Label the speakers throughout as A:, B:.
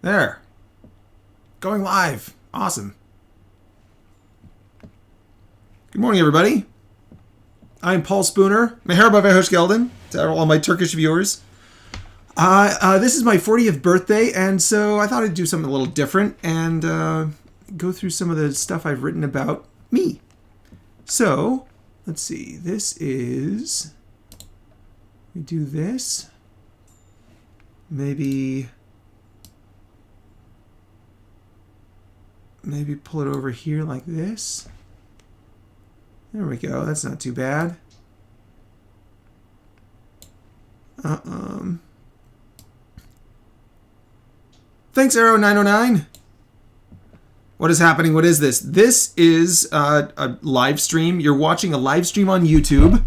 A: There. Going live. Awesome. Good morning, everybody. I'm Paul Spooner. Meherba Vehoshgelden to all my Turkish viewers. This is my 40th birthday, and so I thought I'd do something a little different and go through some of the stuff I've written about me. So, let's see. This is... We do this. Maybe pull it over here like this. There we go. That's not too bad. Thanks, Arrow909. What is happening? What is this? This is a live stream. You're watching a live stream on YouTube.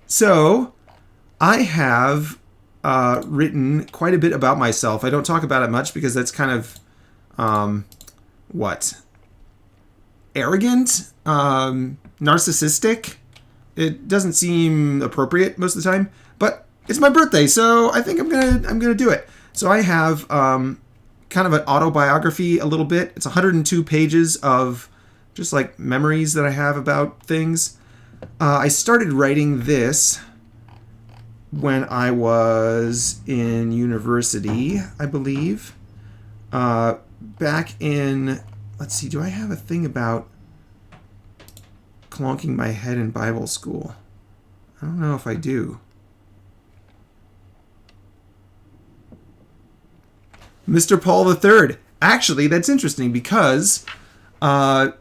A: So, I have written quite a bit about myself. I don't talk about it much because that's kind of, arrogant, narcissistic. It doesn't seem appropriate most of the time, but it's my birthday, so I think I'm gonna do it. So I have kind of an autobiography a little bit. It's 102 pages of just like memories that I have about things. I started writing this when I was in university, I believe. Back in, let's see, do I have a thing about clonking my head in Bible school? I don't know if I do. Mr. Paul III. Actually, that's interesting because I'm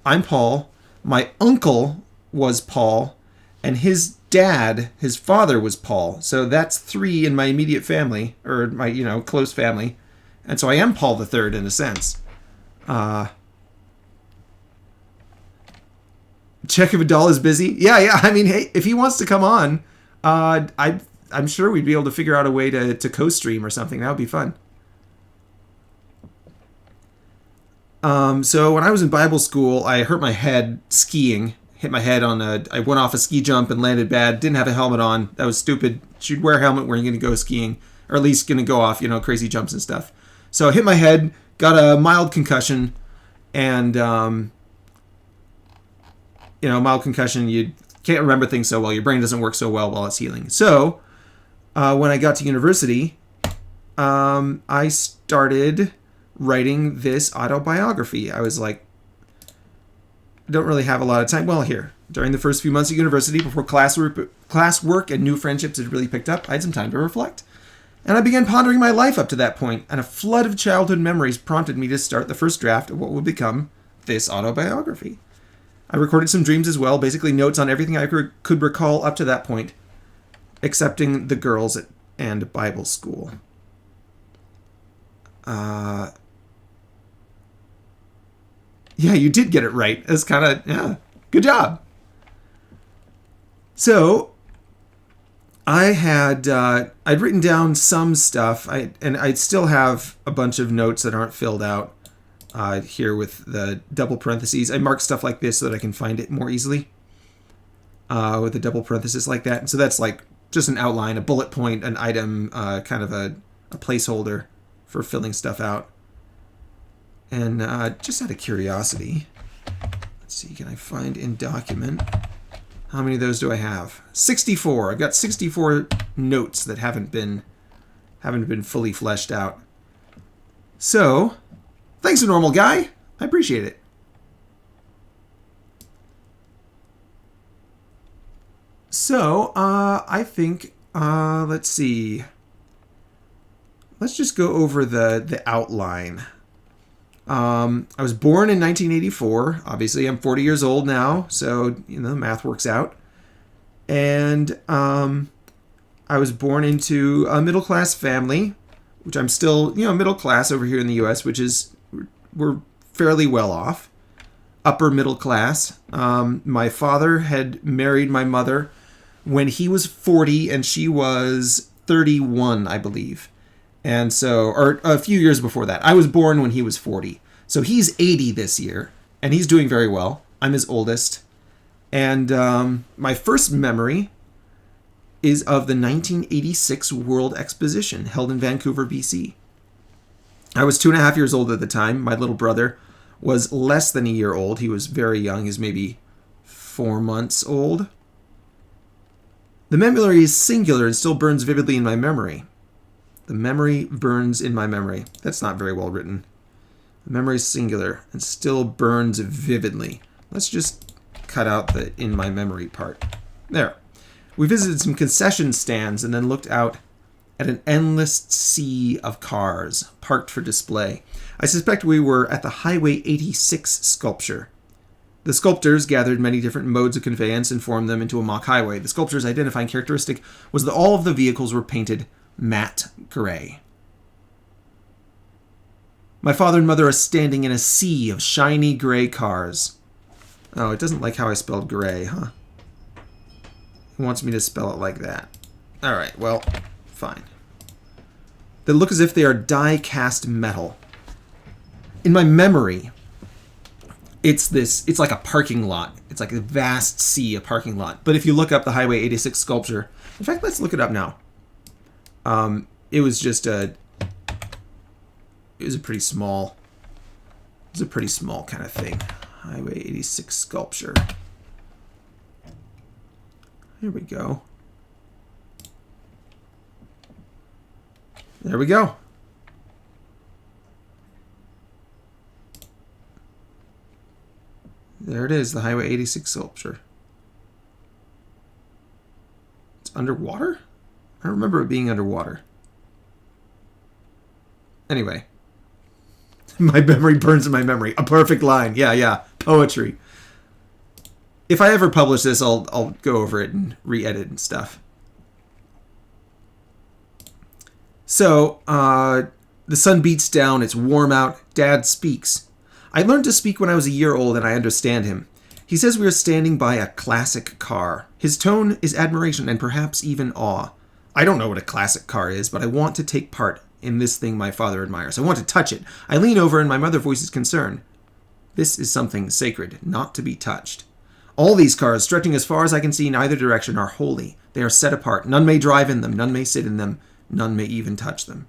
A: Paul. My uncle was Paul, and his dad, his father was Paul. So that's 3 in my immediate family, or my, close family. And so I am Paul III in a sense. Check if Adal is busy. Yeah. I mean, hey, if he wants to come on, I'm sure we'd be able to figure out a way to co-stream or something. That would be fun. So when I was in Bible school, I hurt my head skiing. Hit my head on I went off a ski jump and landed bad. Didn't have a helmet on. That was stupid. Should wear a helmet when you're going to go skiing, or at least going to go off, crazy jumps and stuff. So I hit my head, got a mild concussion, and mild concussion, you can't remember things so well. Your brain doesn't work so well while it's healing. So when I got to university, I started writing this autobiography. I was like, don't really have a lot of time. Well, here, during the first few months of university, before classwork and new friendships had really picked up, I had some time to reflect. And I began pondering my life up to that point, and a flood of childhood memories prompted me to start the first draft of what would become this autobiography. I recorded some dreams as well, basically notes on everything I could recall up to that point, excepting the girls and Bible school. Yeah, you did get it right. It's kind of, yeah, good job. So, I'd written down some stuff, and I still have a bunch of notes that aren't filled out here with the double parentheses. I mark stuff like this so that I can find it more easily with a double parenthesis like that. And so that's like just an outline, a bullet point, an item, kind of a placeholder for filling stuff out. And just out of curiosity, let's see, can I find in document? How many of those do I have? 64. I've got 64 notes that haven't been fully fleshed out. So, thanks, a normal guy. I appreciate it. So, I think, let's see. Let's just go over the outline. I was born in 1984. Obviously, I'm 40 years old now, so, math works out. And I was born into a middle-class family, which I'm still, middle class over here in the U.S., which is, we're fairly well off. Upper middle class. My father had married my mother when he was 40 and she was 31, I believe. And so, or a few years before that. I was born when he was 40. So he's 80 this year, and he's doing very well. I'm his oldest. And my first memory is of the 1986 World Exposition held in Vancouver, BC. I was 2.5 years old at the time. My little brother was less than a year old. He was very young. He was maybe 4 months old. The memory is singular and still burns vividly in my memory. The memory burns in my memory. That's not very well written. The memory is singular and still burns vividly. Let's just cut out the in my memory part. There. We visited some concession stands and then looked out at an endless sea of cars parked for display. I suspect we were at the Highway 86 sculpture. The sculptors gathered many different modes of conveyance and formed them into a mock highway. The sculpture's identifying characteristic was that all of the vehicles were painted matte gray. My father and mother are standing in a sea of shiny gray cars. Oh, it doesn't like how I spelled gray, huh? It wants me to spell it like that. All right, well, fine. They look as if they are die-cast metal. In my memory, it's like a parking lot. It's like a vast sea of parking lot. But if you look up the Highway 86 sculpture, in fact, let's look it up now. It was a pretty small kind of thing. Highway 86 sculpture. Here we go. There we go. There it is, the Highway 86 sculpture. It's underwater? I remember it being underwater. Anyway. My memory burns in my memory. A perfect line. Yeah. Poetry. If I ever publish this, I'll go over it and re-edit and stuff. So, the sun beats down, it's warm out, Dad speaks. I learned to speak when I was a year old and I understand him. He says we are standing by a classic car. His tone is admiration and perhaps even awe. I don't know what a classic car is, but I want to take part in this thing my father admires. I want to touch it. I lean over and my mother voices concern. This is something sacred, not to be touched. All these cars, stretching as far as I can see in either direction, are holy. They are set apart. None may drive in them. None may sit in them. None may even touch them.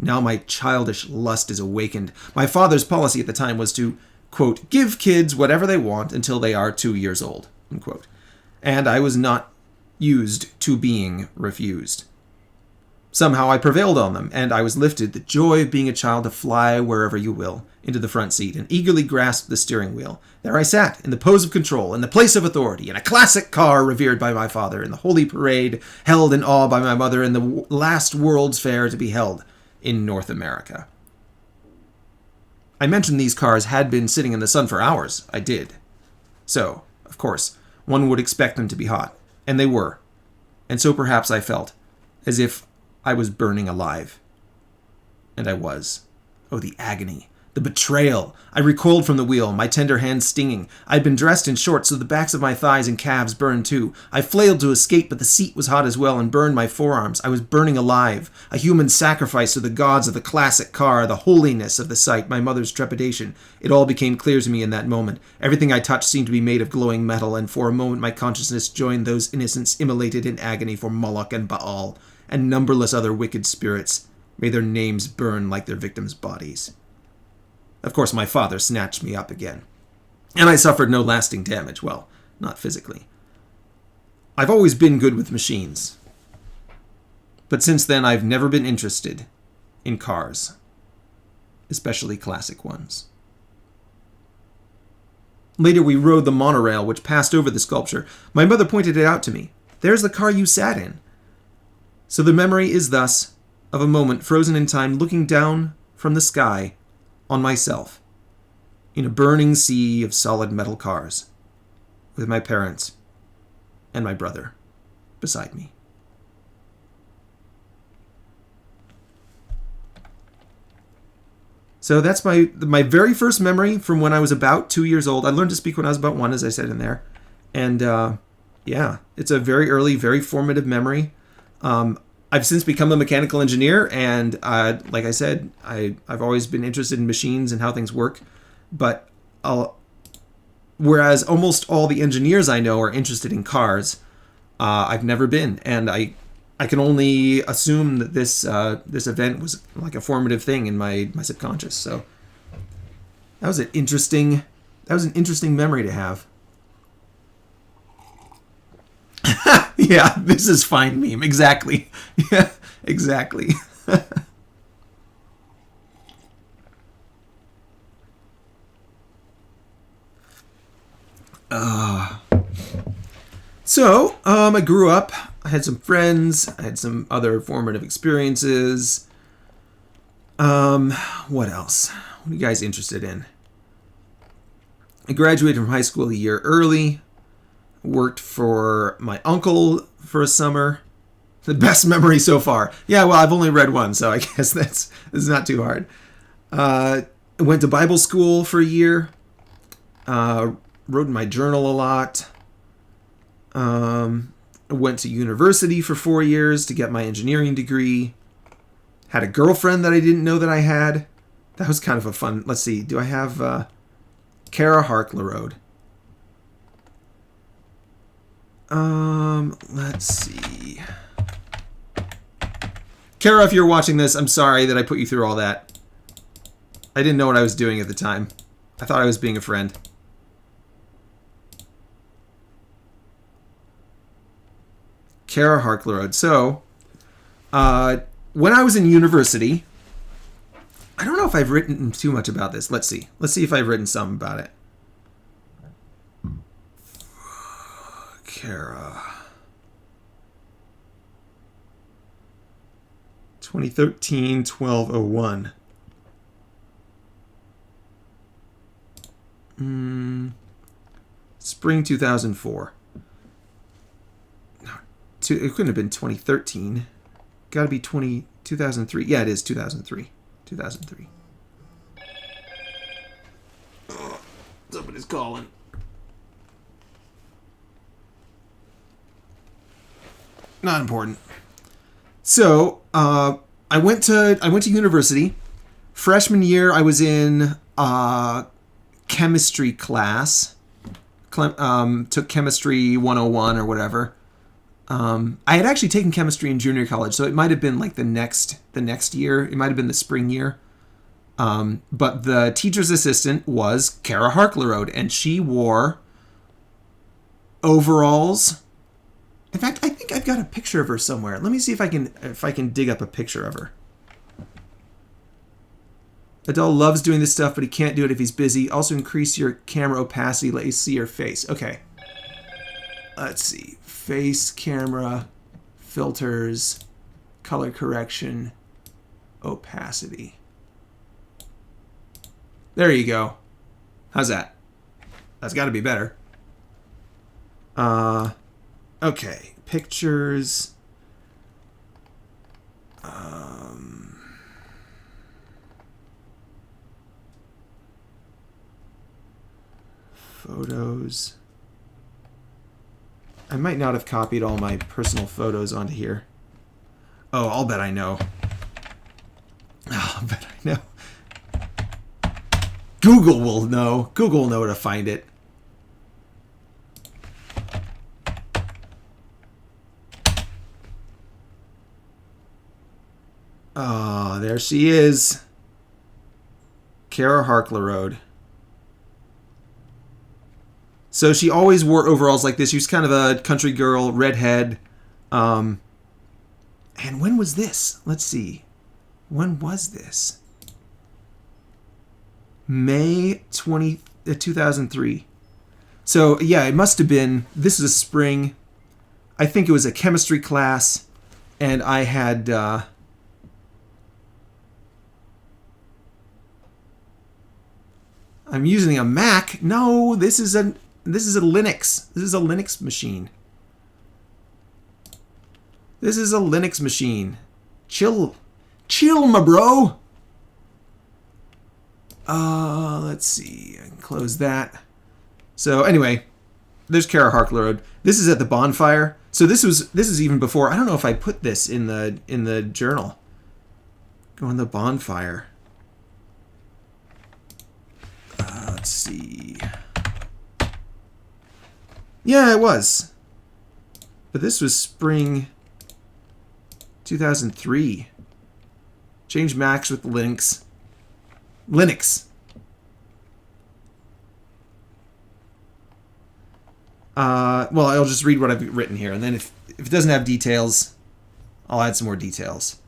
A: Now my childish lust is awakened. My father's policy at the time was to, quote, give kids whatever they want until they are 2 years old, unquote. And I was not used to being refused. Somehow I prevailed on them, and I was lifted, the joy of being a child, to fly wherever you will, into the front seat, and eagerly grasped the steering wheel. There I sat, in the pose of control, in the place of authority, in a classic car revered by my father, in the holy parade held in awe by my mother, in the last World's Fair to be held in North America. I mentioned these cars had been sitting in the sun for hours. I did. So, of course, one would expect them to be hot, and they were. And so perhaps I felt as if I was burning alive. And I was. Oh, the agony. The betrayal. I recoiled from the wheel, my tender hands stinging. I'd been dressed in shorts, so the backs of my thighs and calves burned too. I flailed to escape, but the seat was hot as well and burned my forearms. I was burning alive. A human sacrifice to the gods of the classic car, the holiness of the sight, my mother's trepidation. It all became clear to me in that moment. Everything I touched seemed to be made of glowing metal, and for a moment my consciousness joined those innocents immolated in agony for Moloch and Baal, and numberless other wicked spirits. May their names burn like their victims' bodies. Of course, my father snatched me up again, and I suffered no lasting damage. Well, not physically. I've always been good with machines, but since then I've never been interested in cars, especially classic ones. Later we rode the monorail which passed over the sculpture. My mother pointed it out to me. There's the car you sat in. So the memory is thus of a moment frozen in time, looking down from the sky on myself in a burning sea of solid metal cars, with my parents and my brother beside me. So that's my very first memory from when I was about 2 years old. I learned to speak when I was about 1, as I said in there. And yeah, it's a very early, very formative memory. I've since become a mechanical engineer, and like I said, I've always been interested in machines and how things work. But whereas almost all the engineers I know are interested in cars, I've never been, and I can only assume that this event was like a formative thing in my subconscious. So that was an interesting memory to have. Yeah, this is fine meme. Exactly. Yeah, exactly. So, I grew up. I had some friends. I had some other formative experiences. What else? What are you guys interested in? I graduated from high school a year early. Worked for my uncle for a summer. The best memory so far. Yeah, well, I've only read one, so I guess this is not too hard. I went to Bible school for a year. Wrote in my journal a lot. I went to university for 4 years to get my engineering degree. Had a girlfriend that I didn't know that I had. That was kind of a fun... Let's see. Do I have... Kara Harklerode. Let's see. Kara, if you're watching this, I'm sorry that I put you through all that. I didn't know what I was doing at the time. I thought I was being a friend. Kara Harklerode. So, when I was in university, I don't know if I've written too much about this. Let's see. Let's see if I've written some about it. Kara. 2013, 1201. Spring 2004. No, it couldn't have been 2013. Got to be 2003. Yeah, it is 2003. 2003. Oh, somebody's calling. Not important. So, I went to university. Freshman year, I was in chemistry class. Took chemistry 101 or whatever. I had actually taken chemistry in junior college, so it might have been like the next year. It might have been the spring year. But the teacher's assistant was Kara Harklerode, and she wore overalls. In fact, I think I've got a picture of her somewhere. Let me see if I can dig up a picture of her. Adele loves doing this stuff, but he can't do it if he's busy. Also, increase your camera opacity, let you see your face. Okay. Let's see. Face, camera, filters, color correction, opacity. There you go. How's that? That's got to be better. Okay. Pictures. Photos. I might not have copied all my personal photos onto here. Oh, I'll bet I know. Oh, I'll bet I know. Google will know. Google will know where to find it. Oh, there she is. Kara Harklerode. So she always wore overalls like this. She was kind of a country girl, redhead. And when was this? Let's see. When was this? May 2003. So, yeah, it must have been... This is a spring. I think it was a chemistry class. And I had... I'm using a Mac. No, this is a Linux. This is a Linux machine. This is a Linux machine. Chill, my bro. Let's see. I can close that. So anyway, there's Kara Harklerode. This is at the bonfire. So this is even before. I don't know if I put this in the journal. Go on the bonfire. Let's see. Yeah, it was. But this was spring 2003. Change Max with Linux. Well, I'll just read what I've written here, and then if it doesn't have details, I'll add some more details.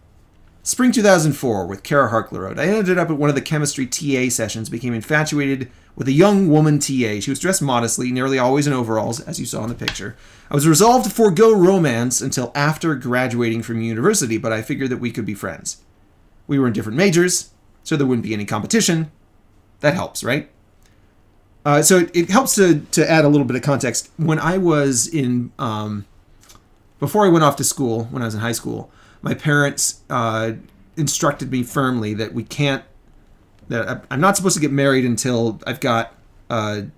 A: Spring 2004, with Kara Harkler wrote, I ended up at one of the chemistry TA sessions, became infatuated with a young woman TA. She was dressed modestly, nearly always in overalls, as you saw in the picture. I was resolved to forego romance until after graduating from university, but I figured that we could be friends. We were in different majors, so there wouldn't be any competition. That helps, right? So it helps to add a little bit of context. When I was in, before I went off to school, when I was in high school, my parents instructed me firmly that I'm not supposed to get married until I've got a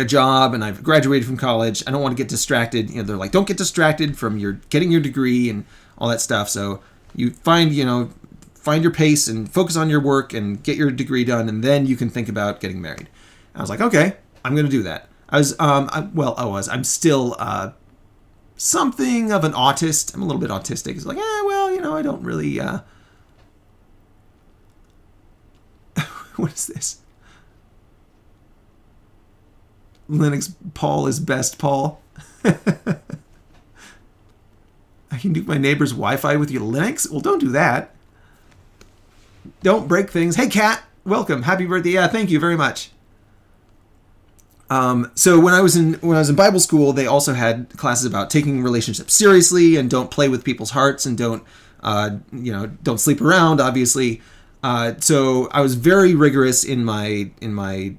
A: job and I've graduated from college. I don't want to get distracted. They're like, don't get distracted from getting your degree and all that stuff. So you find your pace and focus on your work and get your degree done, and then you can think about getting married. I was like, okay, I'm going to do that. I'm still something of an autist. I'm a little bit autistic. It's like, I don't really, what is this? Linux Paul is best Paul. I can do my neighbor's Wi-Fi with your Linux? Well, don't do that. Don't break things. Hey, Kat, welcome. Happy birthday. Yeah, thank you very much. So when I was in Bible school, they also had classes about taking relationships seriously and don't play with people's hearts and don't sleep around, obviously. So I was very rigorous in my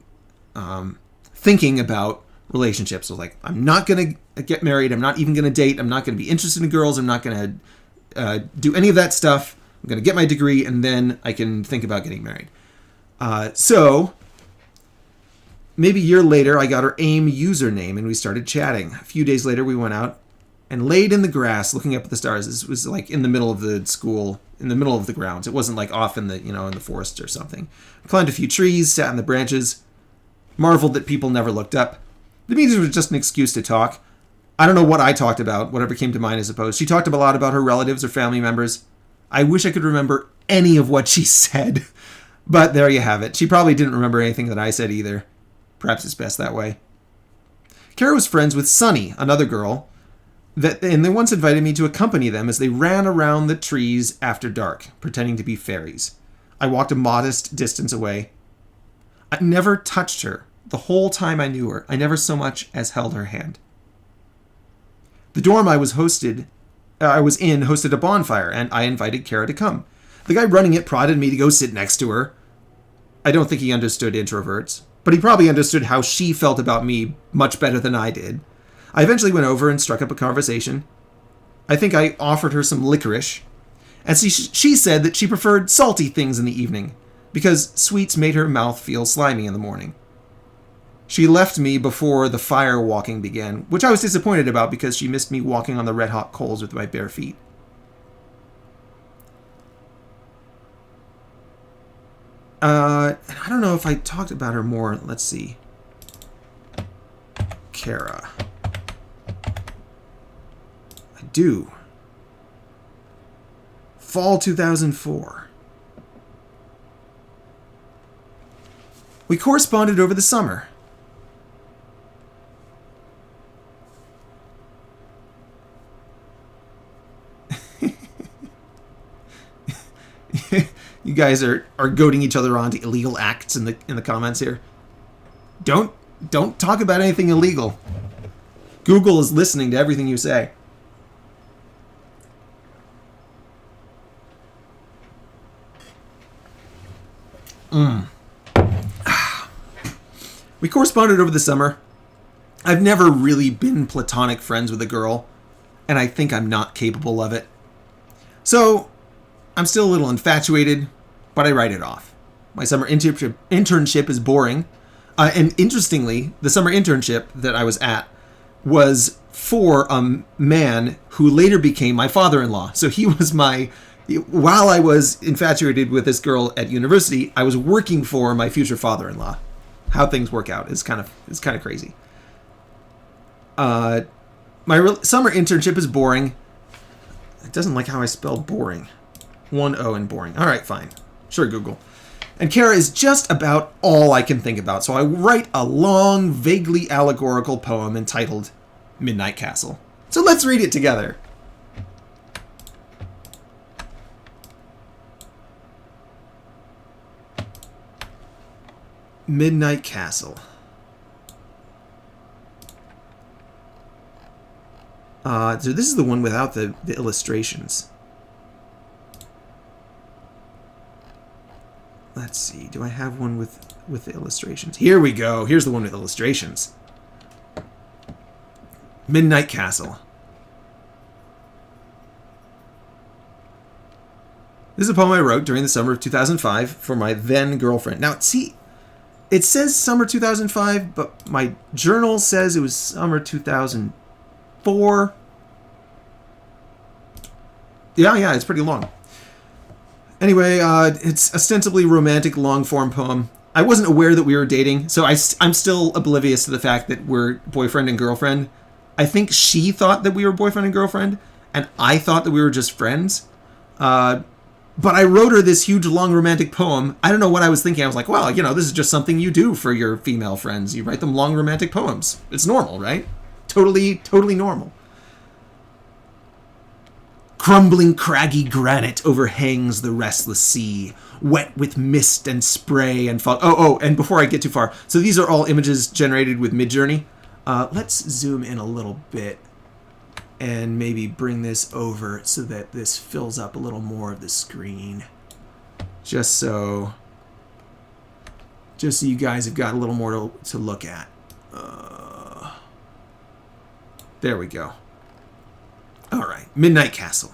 A: thinking about relationships. I was like, I'm not going to get married. I'm not even going to date. I'm not going to be interested in girls. I'm not going to do any of that stuff. I'm going to get my degree, and then I can think about getting married. So maybe a year later, I got her AIM username, and we started chatting. A few days later, we went out and laid in the grass looking up at the stars. This was like in the middle of the school, in the middle of the grounds. It wasn't like off in the in the forest or something. I climbed a few trees, sat in the branches, marveled that people never looked up. The meetings were just an excuse to talk. I don't know what I talked about, whatever came to mind, I suppose. She talked a lot about her relatives or family members. I wish I could remember any of what she said, but there you have it. She probably didn't remember anything that I said either. Perhaps it's best that way. Kara was friends with Sunny, another girl, and they once invited me to accompany them as they ran around the trees after dark, pretending to be fairies. I walked a modest distance away. I never touched her. The whole time I knew her, I never so much as held her hand. The dorm I was in hosted a bonfire, and I invited Kara to come. The guy running it prodded me to go sit next to her. I don't think he understood introverts, but he probably understood how she felt about me much better than I did. I eventually went over and struck up a conversation. I think I offered her some licorice, and she said that she preferred salty things in the evening, because sweets made her mouth feel slimy in the morning. She left me before the fire walking began, which I was disappointed about because she missed me walking on the red-hot coals with my bare feet. I don't know if I talked about her more. Let's see. Kara. I do. Fall 2004. We corresponded over the summer. You guys are goading each other on to illegal acts in the comments here. Don't talk about anything illegal. Google is listening to everything you say. We corresponded over the summer. I've never really been platonic friends with a girl, and I think I'm not capable of it. So I'm still a little infatuated, but I write it off. My summer internship is boring. And interestingly, the summer internship that I was at was for a man who later became my father-in-law. So he was while I was infatuated with this girl at university, I was working for my future father-in-law. How things work out is kind of crazy. My summer internship is boring. It doesn't like how I spelled boring. 1 O in boring. All right, fine. Sure, Google. And Kara is just about all I can think about, so I write a long, vaguely allegorical poem entitled Midnight Castle. So let's read it together. Midnight Castle. So this is the one without the illustrations. Let's see. Do I have one with the illustrations? Here we go. Here's the one with illustrations. Midnight Castle. This is a poem I wrote during the summer of 2005 for my then girlfriend. Now, see, it says summer 2005, but my journal says it was summer 2004. Yeah, it's pretty long. Anyway, it's ostensibly romantic long-form poem. I wasn't aware that we were dating, so I'm still oblivious to the fact that we're boyfriend and girlfriend. I think she thought that we were boyfriend and girlfriend, and I thought that we were just friends. But I wrote her this huge, long, romantic poem. I don't know what I was thinking. I was like, well, this is just something you do for your female friends. You write them long, romantic poems. It's normal, right? Totally normal. Crumbling craggy granite overhangs the restless sea, wet with mist and spray and fog. Oh, and before I get too far, so these are all images generated with Midjourney. Let's zoom in a little bit and maybe bring this over so that this fills up a little more of the screen. Just so you guys have got a little more to look at. There we go. All right, Midnight Castle.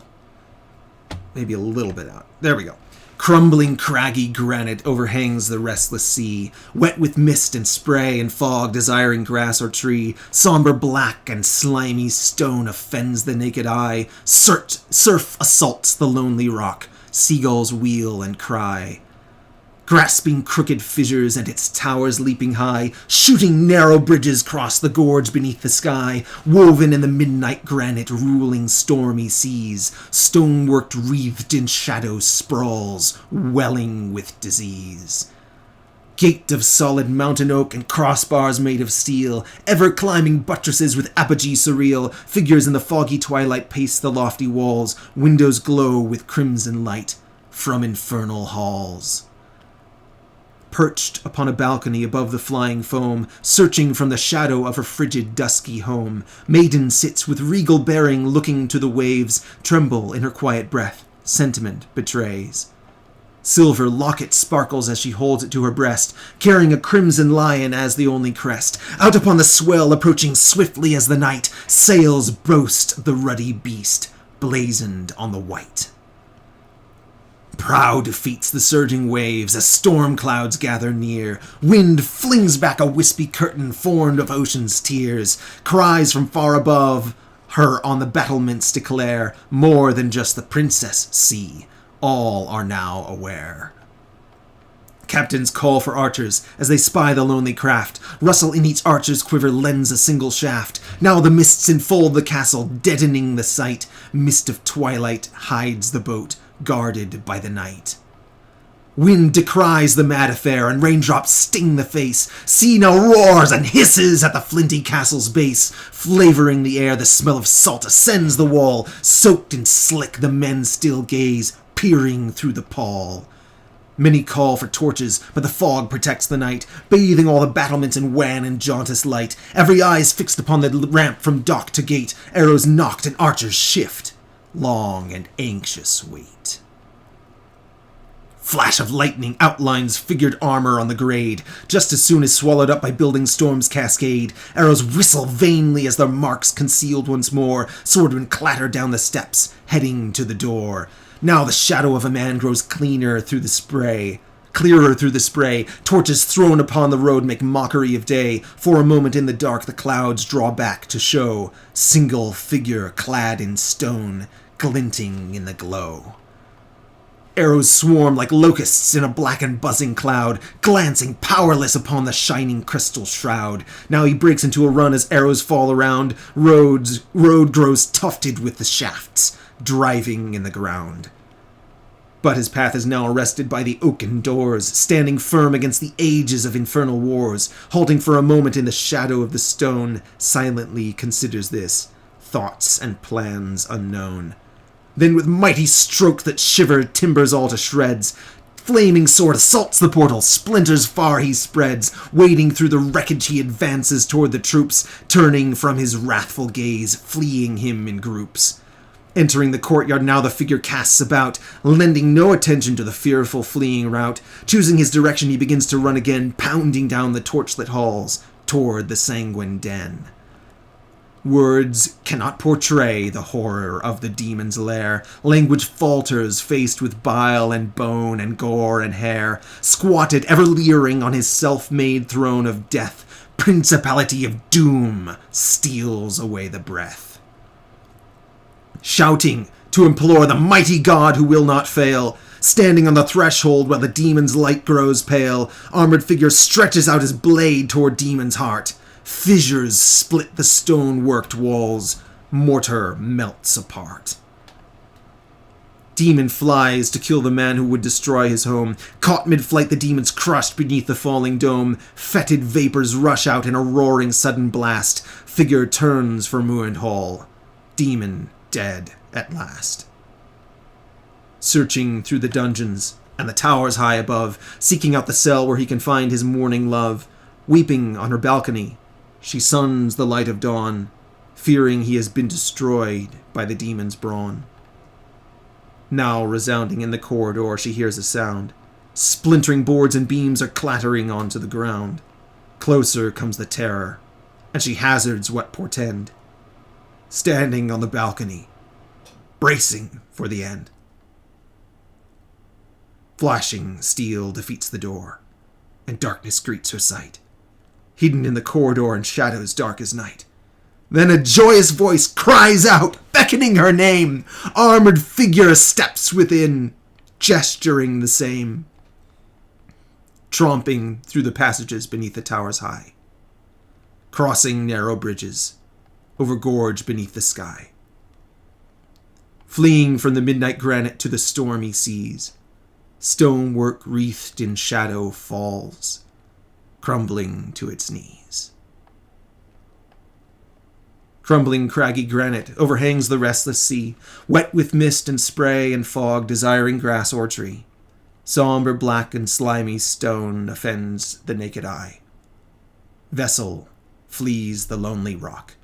A: Maybe a little bit out. There we go. Crumbling craggy granite overhangs the restless sea, wet with mist and spray and fog, desiring grass or tree. Somber black and slimy stone offends the naked eye. Surf assaults the lonely rock. Seagulls wheel and cry. Grasping crooked fissures and its towers leaping high, shooting narrow bridges cross the gorge beneath the sky, woven in the midnight granite, ruling stormy seas, stoneworked wreathed in shadow sprawls, welling with disease. Gate of solid mountain oak and crossbars made of steel, ever-climbing buttresses with apogee surreal, figures in the foggy twilight pace the lofty walls, windows glow with crimson light from infernal halls. Perched upon a balcony above the flying foam, searching from the shadow of her frigid, dusky home, maiden sits with regal bearing, looking to the waves, tremble in her quiet breath, sentiment betrays. Silver locket sparkles as she holds it to her breast, carrying a crimson lion as the only crest. Out upon the swell, approaching swiftly as the night, sails boast the ruddy beast, blazoned on the white. Prow defeats the surging waves as storm clouds gather near. Wind flings back a wispy curtain formed of ocean's tears. Cries from far above her on the battlements declare more than just the princess see. All are now aware. Captains call for archers as they spy the lonely craft. Rustle in each archer's quiver lends a single shaft. Now the mists enfold the castle, deadening the sight. Mist of twilight hides the boat, guarded by the night. Wind decries the mad affair, and raindrops sting the face. Sea now roars and hisses at the flinty castle's base. Flavoring the air, the smell of salt ascends the wall. Soaked and slick, the men still gaze, peering through the pall. Many call for torches, but the fog protects the night, bathing all the battlements in wan and jaundice light. Every eye is fixed upon the ramp from dock to gate. Arrows nocked and archers shift. Long and anxious wait. Flash of lightning outlines figured armor on the grade. Just as soon as swallowed up by building storms cascade, arrows whistle vainly as their marks concealed once more. Swordmen clatter down the steps, heading to the door. Now the shadow of a man grows clearer through the spray. Torches thrown upon the road make mockery of day. For a moment in the dark the clouds draw back to show single figure clad in stone, glinting in the glow. Arrows swarm like locusts in a black and buzzing cloud, glancing powerless upon the shining crystal shroud. Now he breaks into a run as arrows fall around. Road grows tufted with the shafts, driving in the ground. But his path is now arrested by the oaken doors, standing firm against the ages of infernal wars. Halting for a moment in the shadow of the stone, silently considers this, thoughts and plans unknown. Then with mighty stroke that shiver timbers all to shreds, flaming sword assaults the portal, splinters far he spreads. Wading through the wreckage he advances toward the troops, turning from his wrathful gaze, fleeing him in groups. Entering the courtyard now the figure casts about, lending no attention to the fearful fleeing route. Choosing his direction he begins to run again, pounding down the torchlit halls, toward the sanguine den. Words cannot portray the horror of the demon's lair. Language falters, faced with bile and bone and gore and hair. Squatted, ever leering on his self-made throne of death, principality of doom steals away the breath. Shouting to implore the mighty God who will not fail, standing on the threshold while the demon's light grows pale, armored figure stretches out his blade toward demon's heart. Fissures split the stone-worked walls. Mortar melts apart. Demon flies to kill the man who would destroy his home. Caught mid-flight, the demon's crushed beneath the falling dome. Fetid vapors rush out in a roaring sudden blast. Figure turns for Muirend Hall. Demon dead at last. Searching through the dungeons and the towers high above, seeking out the cell where he can find his mourning love. Weeping on her balcony, she suns the light of dawn, fearing he has been destroyed by the demon's brawn. Now, resounding in the corridor, she hears a sound. Splintering boards and beams are clattering onto the ground. Closer comes the terror, and she hazards what portend. Standing on the balcony, bracing for the end. Flashing steel defeats the door, and darkness greets her sight. Hidden in the corridor in shadows dark as night. Then a joyous voice cries out, beckoning her name. Armored figure steps within, gesturing the same. Tromping through the passages beneath the towers high. Crossing narrow bridges, over gorge beneath the sky. Fleeing from the midnight granite to the stormy seas. Stonework wreathed in shadow falls, crumbling to its knees. Crumbling craggy granite overhangs the restless sea, wet with mist and spray and fog, desiring grass or tree. Somber black and slimy stone offends the naked eye. Vessel flees the lonely rock.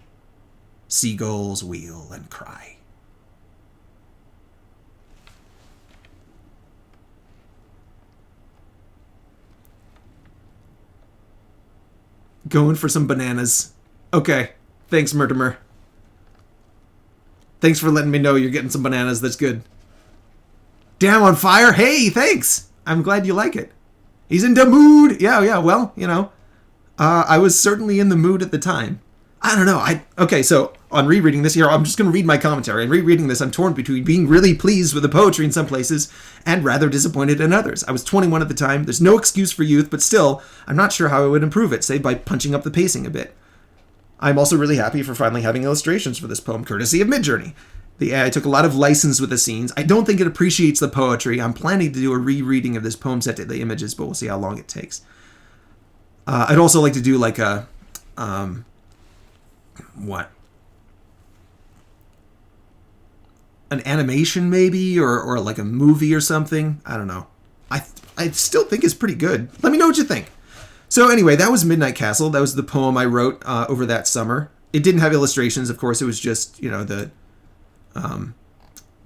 A: Seagulls wheel and cry. Going for some bananas. Okay. Thanks, Murtimer. Thanks for letting me know you're getting some bananas. That's good. Damn on fire. Hey, thanks. I'm glad you like it. He's in the mood. Yeah. Well, you know, I was certainly in the mood at the time. I don't know. Okay, so on rereading this here, I'm just going to read my commentary. And rereading this, I'm torn between being really pleased with the poetry in some places and rather disappointed in others. I was 21 at the time. There's no excuse for youth, but still, I'm not sure how I would improve it, say by punching up the pacing a bit. I'm also really happy for finally having illustrations for this poem, courtesy of Midjourney. I took a lot of license with the scenes. I don't think it appreciates the poetry. I'm planning to do a rereading of this poem set to the images, but we'll see how long it takes. I'd also like to do like a... what? An animation maybe, or like a movie or something. I don't know. I still think it's pretty good. Let me know what you think. So anyway, that was Midnight Castle. That was the poem I wrote over that summer. It didn't have illustrations, of course. It was just, you know,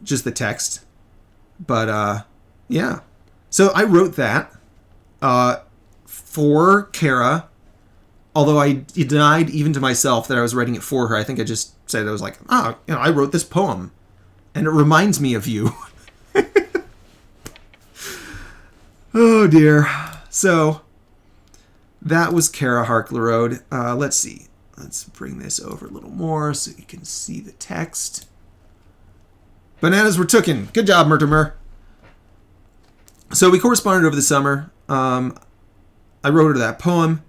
A: just the text. But yeah. So I wrote that for Kara. Although I denied even to myself that I was writing it for her. I think I just said, I was like, I wrote this poem. And it reminds me of you. Oh, dear. So, that was Kara Harklerode. Let's see. Let's bring this over a little more so you can see the text. Bananas were tooken. Good job, Murtimer. So we corresponded over the summer. I wrote her that poem.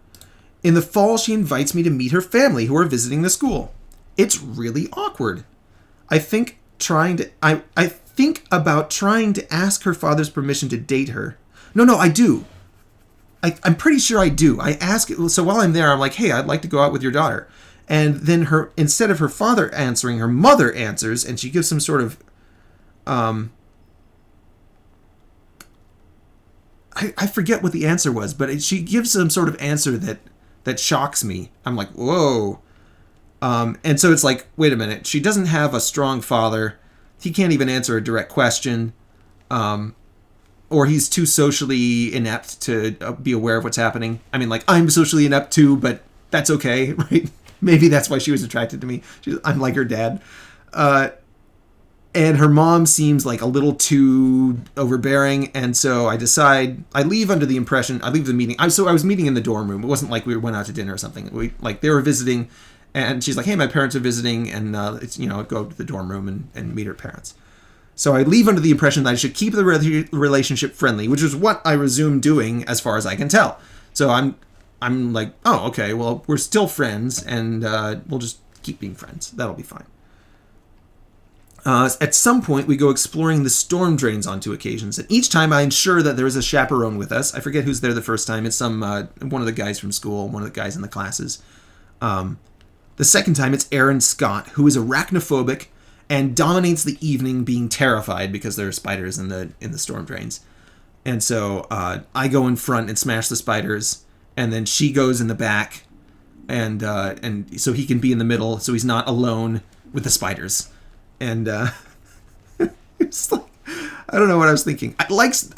A: In the fall, she invites me to meet her family who are visiting the school. It's really awkward. I think about trying to ask her father's permission to date her. No, I do. I'm pretty sure I do. I ask it. So while I'm there, I'm like, hey, I'd like to go out with your daughter. And then instead of her father answering, her mother answers, and she gives some sort of, I forget what the answer was, but she gives some sort of answer that shocks me. I'm like, whoa. And so it's like, wait a minute. She doesn't have a strong father. He can't even answer a direct question. Or he's too socially inept to be aware of what's happening. I mean, like, I'm socially inept too, but that's okay, right? Maybe that's why she was attracted to me. I'm like her dad. And her mom seems like a little too overbearing, and so I leave the meeting. I was meeting in the dorm room. It wasn't like we went out to dinner or something. They were visiting, and she's like, hey, my parents are visiting, and go to the dorm room and meet her parents. So I leave under the impression that I should keep the relationship friendly, which is what I resume doing as far as I can tell. So I'm like, oh, okay, well, we're still friends, and we'll just keep being friends. That'll be fine. At some point, we go exploring the storm drains on 2 occasions, and each time I ensure that there is a chaperone with us. I forget who's there the first time. It's one of the guys from school, one of the guys in the classes. The second time, it's Aaron Scott, who is arachnophobic and dominates the evening, being terrified because there are spiders in the storm drains. And so I go in front and smash the spiders, and then she goes in the back, and so he can be in the middle, so he's not alone with the spiders. And it's like, I don't know what I was thinking. I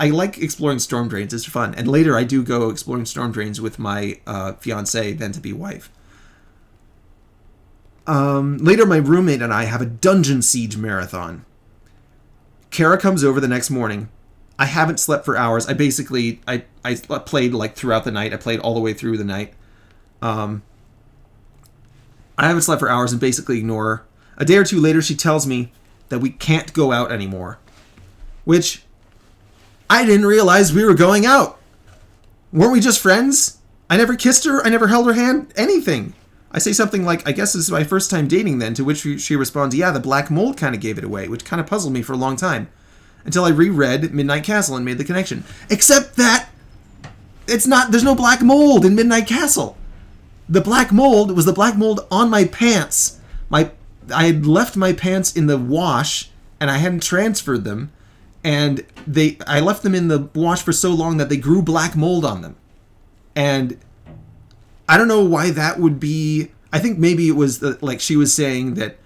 A: like exploring storm drains. It's fun. And later I do go exploring storm drains with my fiancée, then to be wife. Later my roommate and I have a Dungeon Siege marathon. Kara comes over the next morning. I haven't slept for hours. I played like throughout the night. I played all the way through the night. I haven't slept for hours and basically ignore her. A day or two later, she tells me that we can't go out anymore. Which, I didn't realize we were going out. Weren't we just friends? I never kissed her. I never held her hand. Anything. I say something like, I guess this is my first time dating then, to which she responds, yeah, the black mold kind of gave it away, which kind of puzzled me for a long time. Until I reread Midnight Castle and made the connection. Except that there's no black mold in Midnight Castle. The black mold was the black mold on my pants. I had left my pants in the wash, and I hadn't transferred them, and I left them in the wash for so long that they grew black mold on them. And I don't know why that would be. I think maybe it was like she was saying that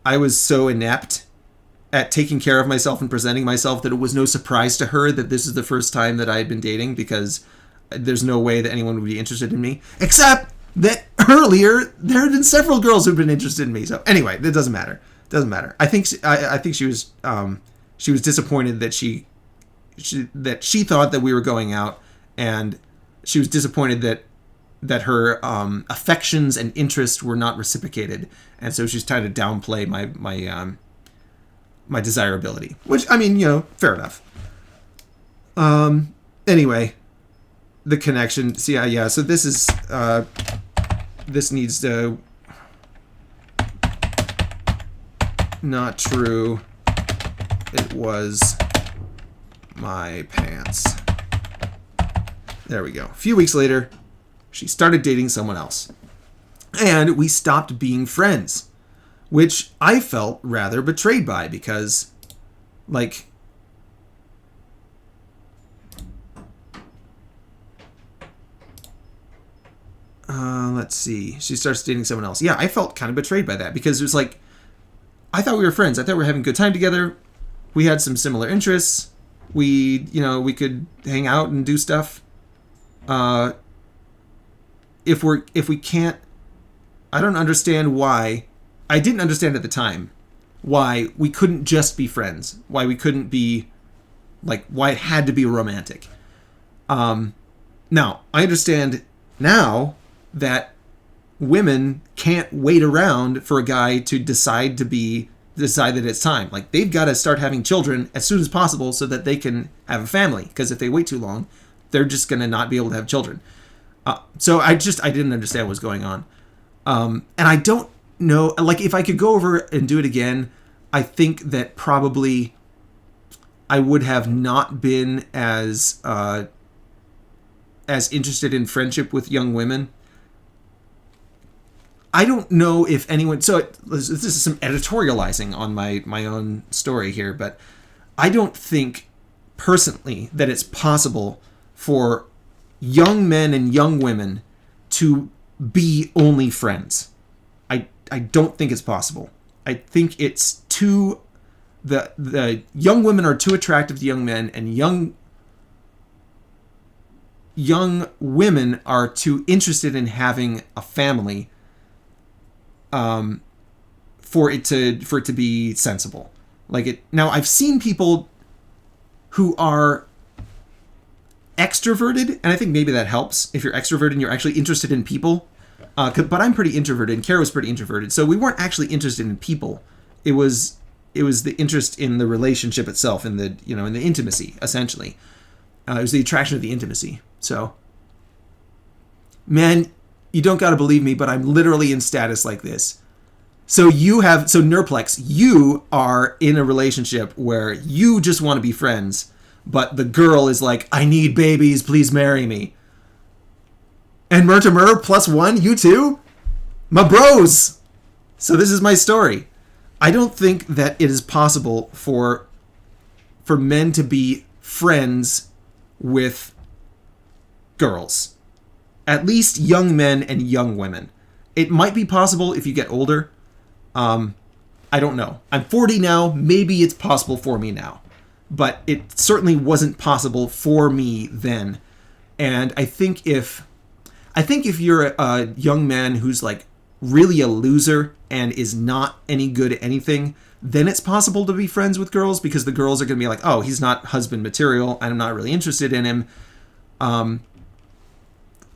A: I was so inept at taking care of myself and presenting myself that it was no surprise to her that this is the first time that I had been dating, because there's no way that anyone would be interested in me. Except that earlier there had been several girls who'd been interested in me. So anyway, it doesn't matter. I think she was disappointed that she thought that we were going out, and she was disappointed that her affections and interests were not reciprocated, and so she's trying to downplay my desirability. Which, I mean, fair enough. Anyway, the connection. See, yeah. So this is. This needs to... Not true. It was my pants. There we go. A few weeks later, she started dating someone else. And we stopped being friends. Which I felt rather betrayed by, because, like... let's see. She starts dating someone else. Yeah, I felt kind of betrayed by that, because it was like, I thought we were friends. I thought we were having a good time together. We had some similar interests. We could hang out and do stuff. If we can't, I don't understand why. I didn't understand at the time why we couldn't just be friends. Why we couldn't be, why it had to be romantic. Now, I understand now that women can't wait around for a guy to decide to be decide that it's time. Like, they've got to start having children as soon as possible so that they can have a family. Because if they wait too long, they're just going to not be able to have children. So I didn't understand what was going on. And I don't know, like, if I could go over and do it again, I think that probably I would have not been as interested in friendship with young women. I don't know if anyone... So this is some editorializing on my own story here, but I don't think personally that it's possible for young men and young women to be only friends. I don't think it's possible. I think it's too... The young women are too attractive to young men, and young women are too interested in having a family for it to be sensible. Now, I've seen people who are extroverted, and I think maybe that helps if you're extroverted and you're actually interested in people. But I'm pretty introverted, and Kara was pretty introverted, so we weren't actually interested in people. It was the interest in the relationship itself, in the intimacy, essentially. It was the attraction of the intimacy. So, man, you don't got to believe me, but I'm literally in status like this. So Nurplex, you are in a relationship where you just want to be friends, but the girl is like, I need babies, please marry me. And Murtimer +1, you too? My bros! So this is my story. I don't think that it is possible for men to be friends with girls. At least young men and young women. It might be possible if you get older. I don't know. I'm 40 now. Maybe it's possible for me now. But it certainly wasn't possible for me then. And I think if you're a young man who's like really a loser and is not any good at anything, then it's possible to be friends with girls, because the girls are going to be like, oh, he's not husband material, I'm not really interested in him.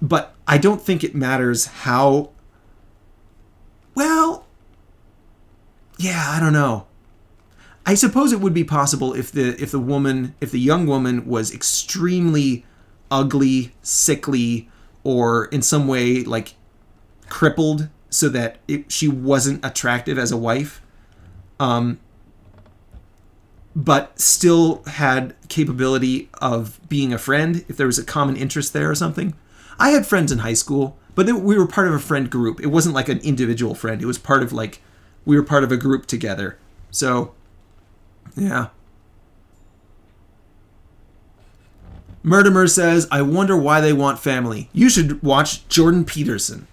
A: But I don't think it matters how... Well, yeah, I don't know. I suppose it would be possible if the young woman was extremely ugly, sickly, or in some way like crippled, so that she wasn't attractive as a wife, but still had capability of being a friend if there was a common interest there or something. I had friends in high school, but we were part of a friend group. It wasn't like an individual friend. It was part of we were part of a group together. So, yeah. Murtimer says, I wonder why they want family. You should watch Jordan Peterson.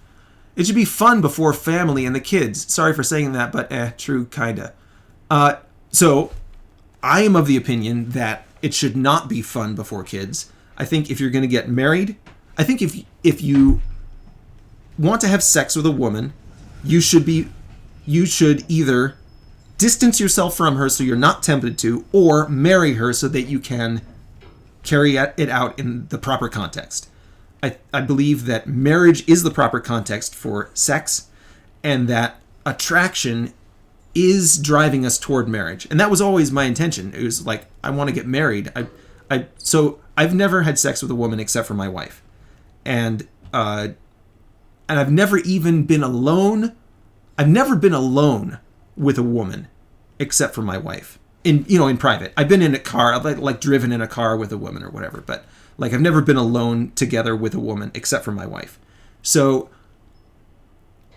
A: It should be fun before family and the kids. Sorry for saying that, but true, kinda. So, I am of the opinion that it should not be fun before kids. I think if you're going to get married, I think if you want to have sex with a woman, you should either distance yourself from her so you're not tempted to, or marry her so that you can carry it out in the proper context. I believe that marriage is the proper context for sex, and that attraction is driving us toward marriage. And that was always my intention. It was like, I want to get married. So I've never had sex with a woman except for my wife. And I've never even been alone. I've never been alone with a woman except for my wife. In private. I've been in a car, like driven in a car with a woman or whatever, but like I've never been alone together with a woman except for my wife. So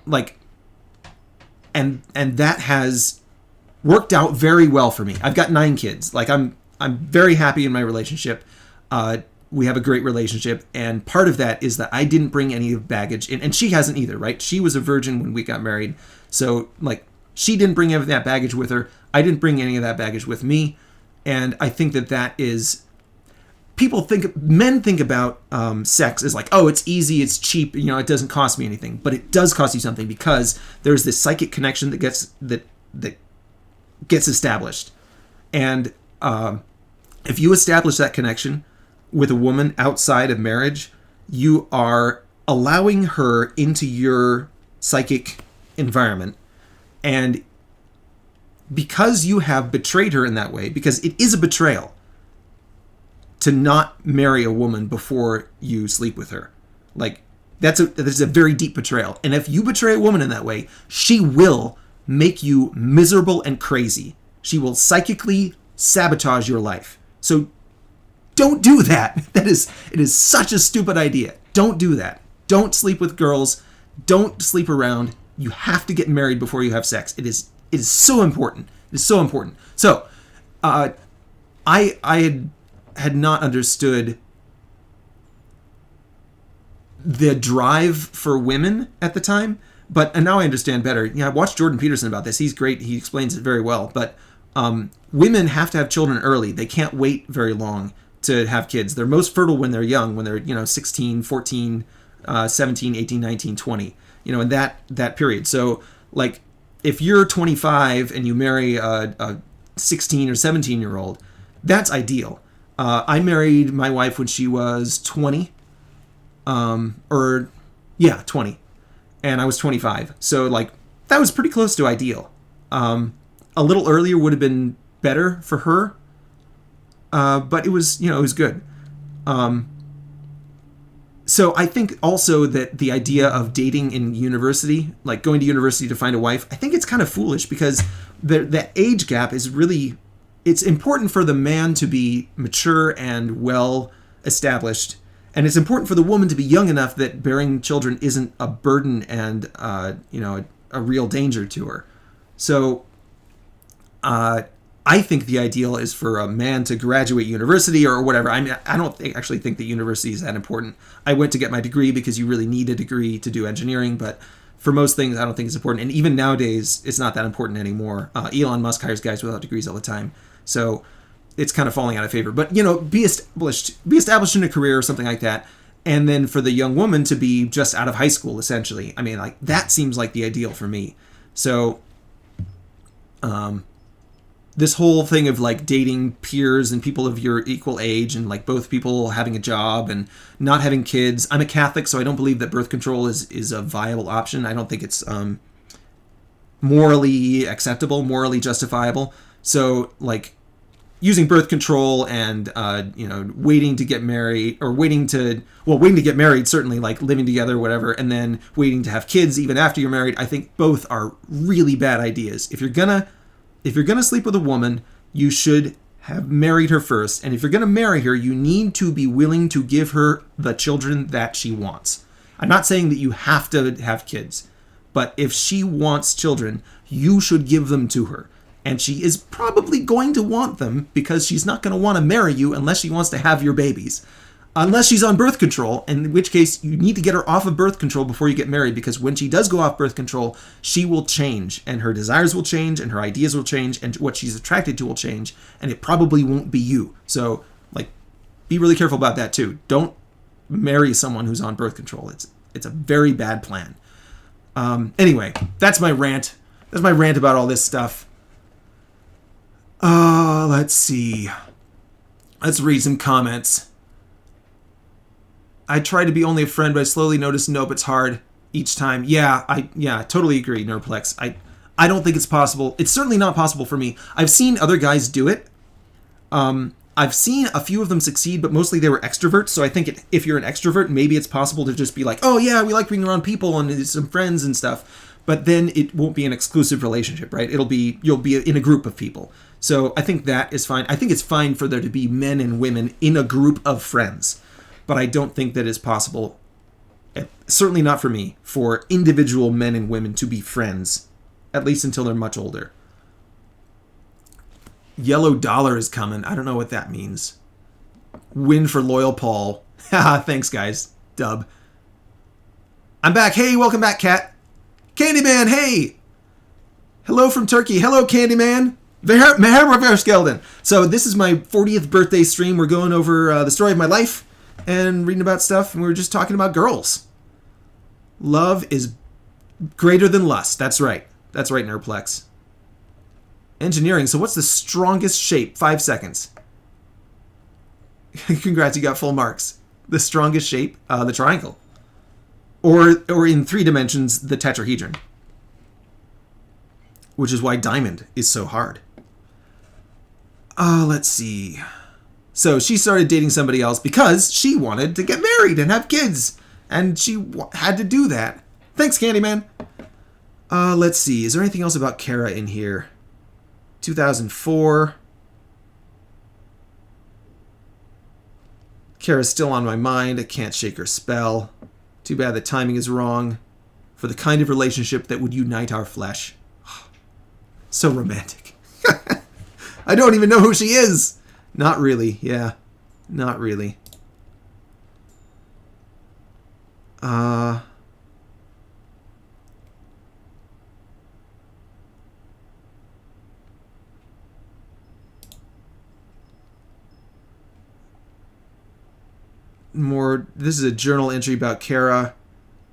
A: like, and that has worked out very well for me. I've got 9 kids. Like I'm very happy in my relationship. We have a great relationship, and part of that is that I didn't bring any baggage in, and she hasn't either, right? She was a virgin when we got married, so like she didn't bring any of that baggage with her. I didn't bring any of that baggage with me, and I think that is... Men think about sex as like, oh, it's easy, it's cheap, it doesn't cost me anything. But it does cost you something, because there's this psychic connection that gets established. And if you establish that connection with a woman outside of marriage, you are allowing her into your psychic environment. And because you have betrayed her in that way, because it is a betrayal to not marry a woman before you sleep with her. Like, that's a very deep betrayal. And if you betray a woman in that way, she will make you miserable and crazy. She will psychically sabotage your life. So don't do that. It is such a stupid idea. Don't do that. Don't sleep with girls. Don't sleep around. You have to get married before you have sex. It is so important. It is so important. So, I had not understood the drive for women at the time, and now I understand better. I watched Jordan Peterson about this. He's great. He explains it very well. But women have to have children early. They can't wait very long to have kids. They're most fertile when they're young, when they're 16, 14, 17, 18, 19, 20. In that period. So, like, if you're 25 and you marry a 16 or 17-year-old, that's ideal. I married my wife when she was 20. 20. And I was 25. So, like, that was pretty close to ideal. A little earlier would have been better for her. But it was, it was good. So I think also that the idea of dating in university, like going to university to find a wife, I think it's kind of foolish because the age gap is really, it's important for the man to be mature and well established. And it's important for the woman to be young enough that bearing children isn't a burden and, a real danger to her. So, I think the ideal is for a man to graduate university or whatever. I mean, I don't actually think that university is that important. I went to get my degree because you really need a degree to do engineering, but for most things, I don't think it's important. And even nowadays, it's not that important anymore. Elon Musk hires guys without degrees all the time. So it's kind of falling out of favor. But, be established in a career or something like that. And then for the young woman to be just out of high school, essentially. I mean, like, that seems like the ideal for me. So, this whole thing of like dating peers and people of your equal age and like both people having a job and not having kids. I'm a Catholic, so I don't believe that birth control is a viable option. I don't think it's morally acceptable, morally justifiable. So like using birth control and waiting to get married or waiting to get married, certainly, like living together, whatever, and then waiting to have kids even after you're married, I think both are really bad ideas. If you're gonna sleep with a woman, you should have married her first. And if you're going to marry her, you need to be willing to give her the children that she wants. I'm not saying that you have to have kids, but if she wants children, you should give them to her. And she is probably going to want them because she's not going to want to marry you unless she wants to have your babies. Unless she's on birth control, in which case you need to get her off of birth control before you get married, because when she does go off birth control, she will change, and her desires will change, and her ideas will change, and what she's attracted to will change, and it probably won't be you. So, like, be really careful about that too. Don't marry someone who's on birth control. It's a very bad plan. Anyway, that's my rant. That's my rant about all this stuff. Let's see. Let's read some comments. I try to be only a friend, but I slowly notice, nope, it's hard each time. Yeah, totally agree, Nerdplex. I don't think it's possible. It's certainly not possible for me. I've seen other guys do it. I've seen a few of them succeed, but mostly they were extroverts. So I think if you're an extrovert, maybe it's possible to just be like, oh yeah, we like being around people and some friends and stuff. But then it won't be an exclusive relationship, right? You'll be in a group of people. So I think that is fine. I think it's fine for there to be men and women in a group of friends. But I don't think that it's possible, certainly not for me, for individual men and women to be friends, at least until they're much older. Yellow dollar is coming. I don't know what that means. Win for Loyal Paul. Haha, thanks, guys. Dub. I'm back. Hey, welcome back, Cat. Candyman, hey! Hello from Turkey. Hello, Candyman. Meher. So this is my 40th birthday stream. We're going over the story of my life and reading about stuff, and we were just talking about girls. Love is greater than lust. That's right. That's right, Nerdplex. Engineering. So what's the strongest shape? 5 seconds. Congrats, you got full marks. The strongest shape? The triangle. Or in 3 dimensions, the tetrahedron. which is why Diamond is so hard. Let's see. So she started dating somebody else because she wanted to get married and have kids. And she had to do that. Thanks, Candyman. Let's see. Is there anything else about Kara in here? 2004. Kara's still on my mind. I can't shake her spell. Too bad the timing is wrong for the kind of relationship that would unite our flesh. So romantic. I don't even know who she is. Not really, yeah. Not really. More, this is a journal entry about Kara.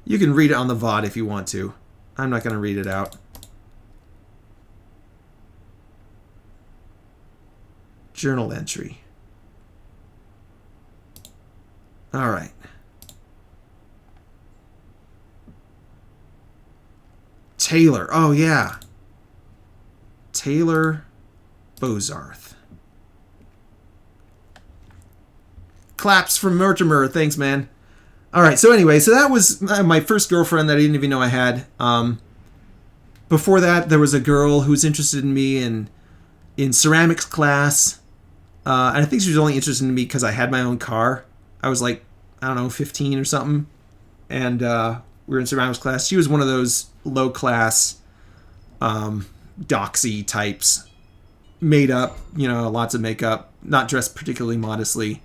A: You can read it on the VOD if you want to. I'm not going to read it out. Journal entry. All right. Taylor. Oh, yeah. Taylor Bozarth. Claps from Mortimer. Thanks, man. All right. So anyway, so that was my first girlfriend that I didn't even know I had. Before that, there was a girl who was interested in me in ceramics class. And I think she was only interested in me because I had my own car. I was like, I don't know, 15 or something. And we were in ceramics class. She was one of those low-class doxy types. Made up, lots of makeup. Not dressed particularly modestly.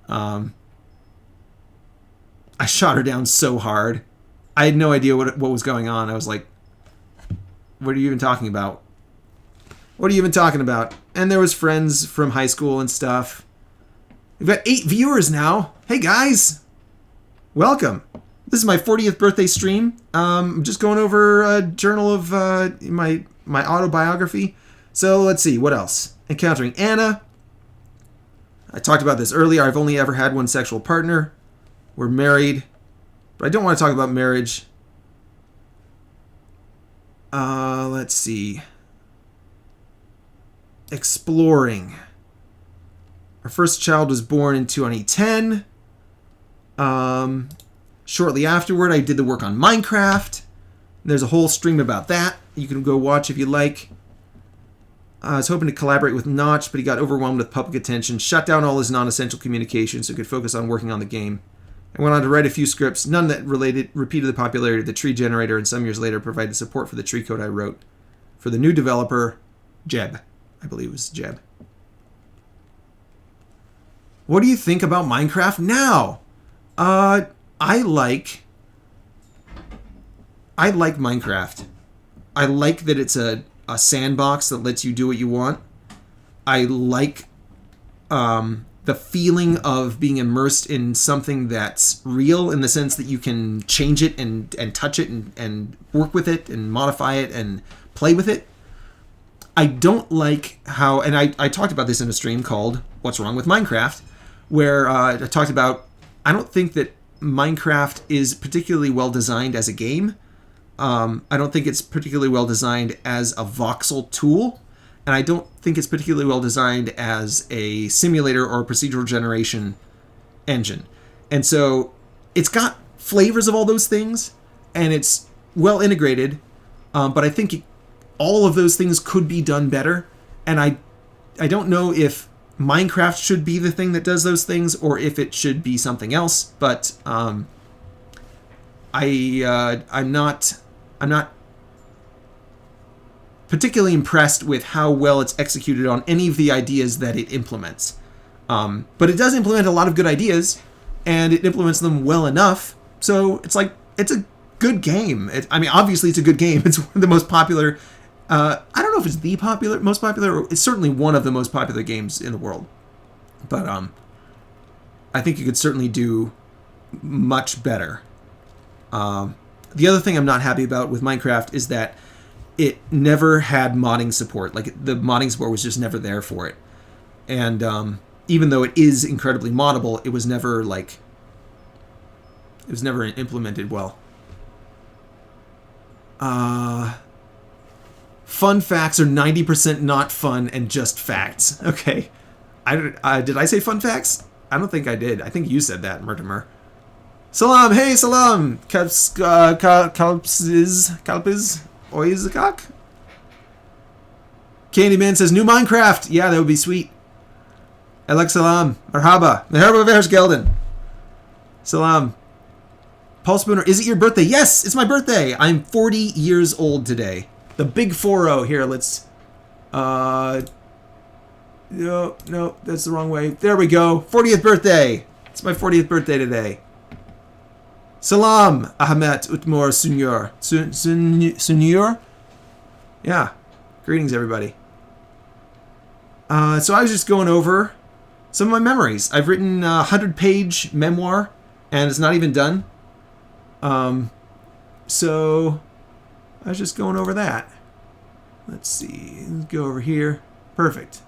A: I shot her down so hard. I had no idea what was going on. I was like, what are you even talking about? What are you even talking about? And there was friends from high school and stuff. We've got 8 viewers now. Hey, guys. Welcome. This is my 40th birthday stream. I'm just going over a journal of my autobiography. So let's see. What else? Encountering Anna. I talked about this earlier. I've only ever had one sexual partner. We're married. But I don't want to talk about marriage. Let's see. Exploring. Our first child was born in 2010. Shortly afterward, I did the work on Minecraft. There's a whole stream about that. You can go watch if you like. I was hoping to collaborate with Notch, but he got overwhelmed with public attention, shut down all his non-essential communications so he could focus on working on the game. I went on to write a few scripts, none that repeated the popularity of the tree generator, and some years later provided support for the tree code I wrote for the new developer, Jeb. I believe it was Jeb. What do you think about Minecraft now? I like Minecraft. I like that it's a sandbox that lets you do what you want. I like the feeling of being immersed in something that's real in the sense that you can change it and touch it and work with it and modify it and play with it. I don't like how, and I talked about this in a stream called What's Wrong with Minecraft, where I talked about, I don't think that Minecraft is particularly well designed as a game. I don't think it's particularly well designed as a voxel tool, and I don't think it's particularly well designed as a simulator or a procedural generation engine. And so it's got flavors of all those things, and it's well integrated, but I think all of those things could be done better, and I don't know if Minecraft should be the thing that does those things or if it should be something else, but I'm not particularly impressed with how well it's executed on any of the ideas that it implements. But it does implement a lot of good ideas, and it implements them well enough, so it's like, it's a good game. Obviously it's a good game. It's one of the most popular, I don't know if it's the most popular, or it's certainly one of the most popular games in the world. But I think you could certainly do much better. The other thing I'm not happy about with Minecraft is that it never had modding support. Like, the modding support was just never there for it. And even though it is incredibly moddable, it was never implemented well. Fun facts are 90% not fun and just facts. Okay. Did I say fun facts? I don't think I did. I think you said that, Mortimer. Salam, hey, salam. Kalpiz, Oizakak? Candyman says, new Minecraft. Yeah, that would be sweet. Elek salam. Marhaba. Marhaba Gelden. Salam. Paul Spooner, is it your birthday? Yes, it's my birthday. I'm 40 years old today. The big 4-0. Here, let's... No, that's the wrong way. There we go. 40th birthday. It's my 40th birthday today. Salam, Ahmet Utmor Sunyor. Sunyor? Yeah. Greetings, everybody. So I was just going over some of my memories. I've written a 100-page memoir, and it's not even done. So I was just going over that. Let's see. Let's go over here. Perfect.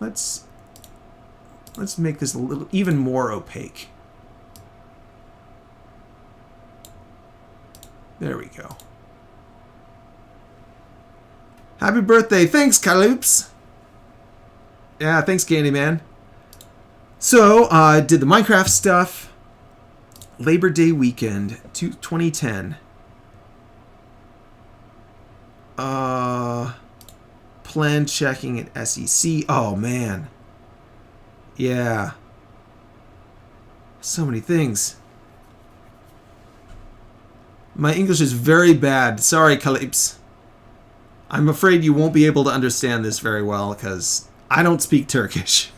A: Let's make this a little even more opaque. There we go. Happy birthday. Thanks, Kaloops. Yeah, thanks, Candyman. So, did the Minecraft stuff. Labor Day weekend, 2010. Plan checking at SEC. Oh, man. Yeah. So many things. My English is very bad. Sorry, Kaloops. I'm afraid you won't be able to understand this very well, because I don't speak Turkish.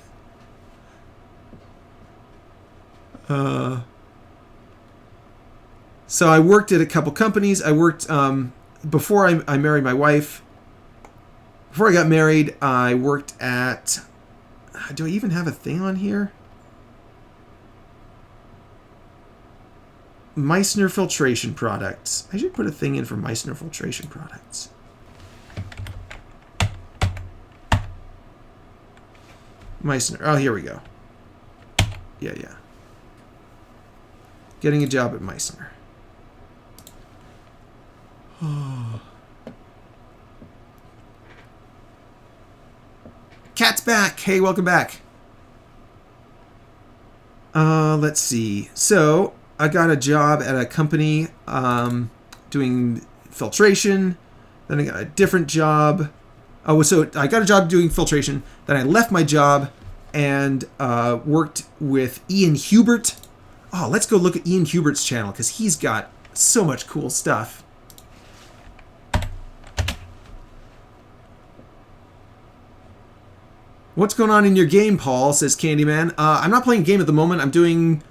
A: So I worked at a couple companies. I worked, before I married my wife. Before I got married, I worked at... Do I even have a thing on here? Meissner Filtration Products. I should put a thing in for Meissner Filtration Products. Meissner. Oh, here we go. Yeah. Getting a job at Meissner. Oh. Cat's back. Hey, welcome back. Let's see. So, I got a job at a company doing filtration. Then I got a different job. Oh, so I got a job doing filtration. Then I left my job and worked with Ian Hubert. Oh, let's go look at Ian Hubert's channel because he's got so much cool stuff. What's going on in your game, Paul? Says Candyman. I'm not playing a game at the moment. I'm doing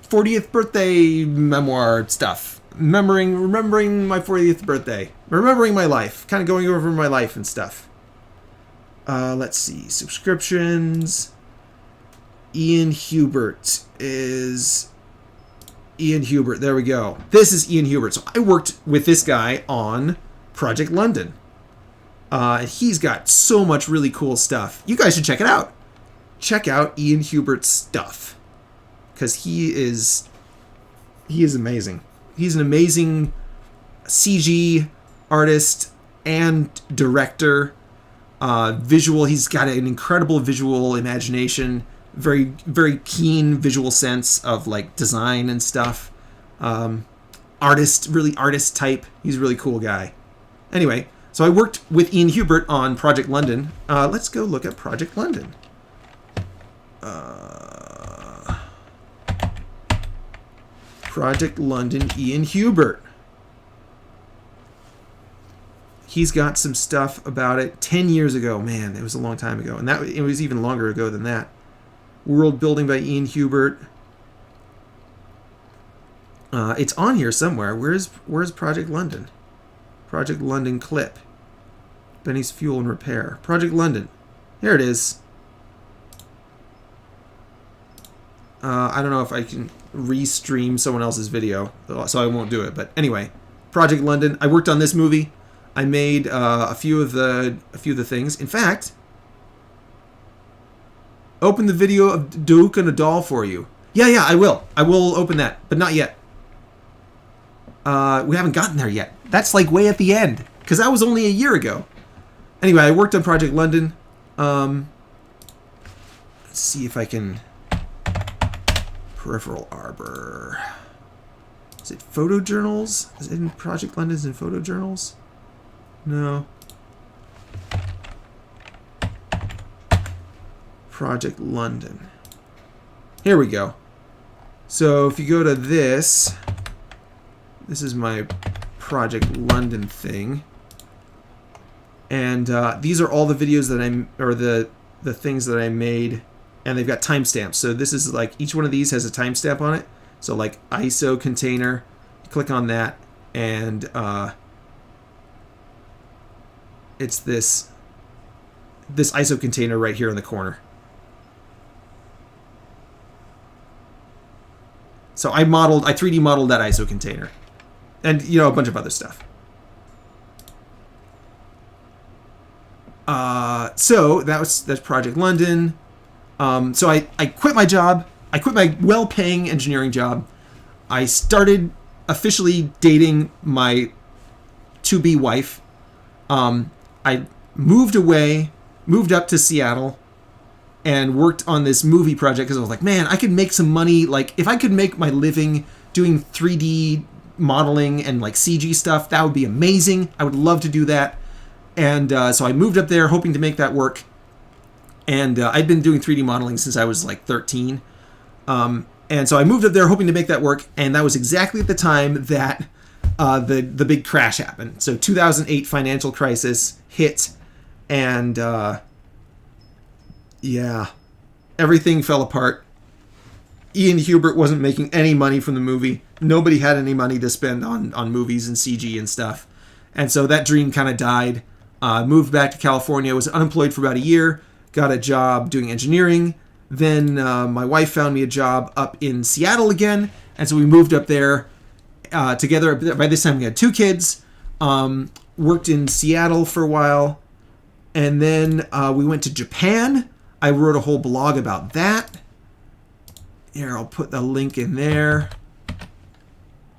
A: 40th birthday memoir stuff. Remembering my 40th birthday. Remembering my life. Kind of going over my life and stuff. Let's see. Subscriptions. Ian Hubert is... Ian Hubert. There we go. This is Ian Hubert. So I worked with this guy on Project London. He's got so much really cool stuff. You guys should check it out. Check out Ian Hubert's stuff. Because he is amazing. He's an amazing CG artist and director. Visual, he's got an incredible visual imagination. Very, very keen visual sense of like design and stuff. Really artist type. He's a really cool guy. Anyway, so I worked with Ian Hubert on Project London. Let's go look at Project London. Project London, Ian Hubert. He's got some stuff about it 10 years ago. Man, it was a long time ago. And it was even longer ago than that. World Building by Ian Hubert. It's on here somewhere. Where's Project London? Project London clip. Benny's Fuel and Repair. Project London. Here it is. I don't know if I can restream someone else's video, so I won't do it. But anyway, Project London. I worked on this movie. I made a few of the things. In fact, open the video of Duke and a doll for you. Yeah, I will. I will open that, but not yet. We haven't gotten there yet. That's like way at the end, because that was only a year ago. Anyway, I worked on Project London. Let's see if I can... Peripheral Arbor. Is it photojournals? Is it in Project London's in photojournals? No. Project London. Here we go. So if you go to this is my Project London thing. And these are all the videos that the things that I made, and they've got timestamps. So this is like, each one of these has a timestamp on it. So like ISO container, click on that, and it's this ISO container right here in the corner. So I 3D modeled that ISO container, and a bunch of other stuff. So that's Project London. So I quit my job. I quit my well-paying engineering job. I started officially dating my to-be wife. I moved up to Seattle, and worked on this movie project because I was like, man, I could make some money. Like, if I could make my living doing 3D modeling and like CG stuff, that would be amazing. I would love to do that. And so I moved up there hoping to make that work. And I'd been doing 3D modeling since I was like 13. And so I moved up there hoping to make that work. And that was exactly at the time that the big crash happened. So 2008 financial crisis hit, and yeah, everything fell apart. Ian Hubert wasn't making any money from the movie. Nobody had any money to spend on movies and CG and stuff. And so that dream kind of died. Moved back to California, was unemployed for about a year, got a job doing engineering. Then my wife found me a job up in Seattle again. And so we moved up there together. By this time we had 2 kids. Worked in Seattle for a while. And then we went to Japan. I wrote a whole blog about that. Here, I'll put the link in there.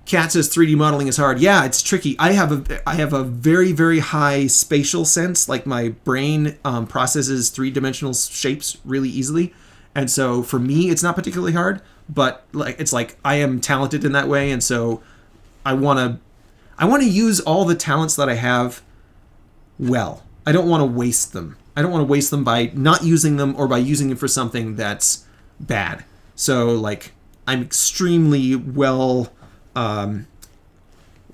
A: Kat says 3D modeling is hard. Yeah, it's tricky. I have a very, very high spatial sense. Like, my brain processes 3-dimensional shapes really easily. And so for me, it's not particularly hard. But it's like I am talented in that way. And so I want to use all the talents that I have well. I don't want to waste them. I don't want to waste them by not using them or by using them for something that's bad. So, like, I'm extremely well tuned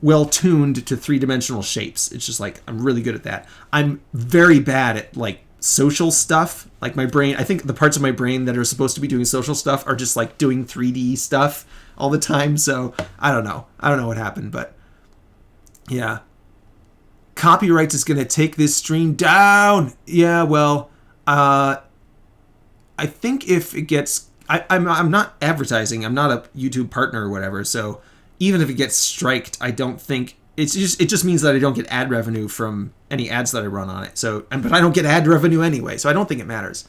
A: to 3-dimensional shapes. It's just like, I'm really good at that. I'm very bad at like social stuff. Like, my brain, I think the parts of my brain that are supposed to be doing social stuff are just like doing 3D stuff all the time. So I don't know what happened, but yeah. Copyrights is going to take this stream down. Yeah, well, I think if it gets, I'm not advertising. I'm not a YouTube partner or whatever. So even if it gets striked, I don't think it just means that I don't get ad revenue from any ads that I run on it. So, but I don't get ad revenue anyway. So I don't think it matters.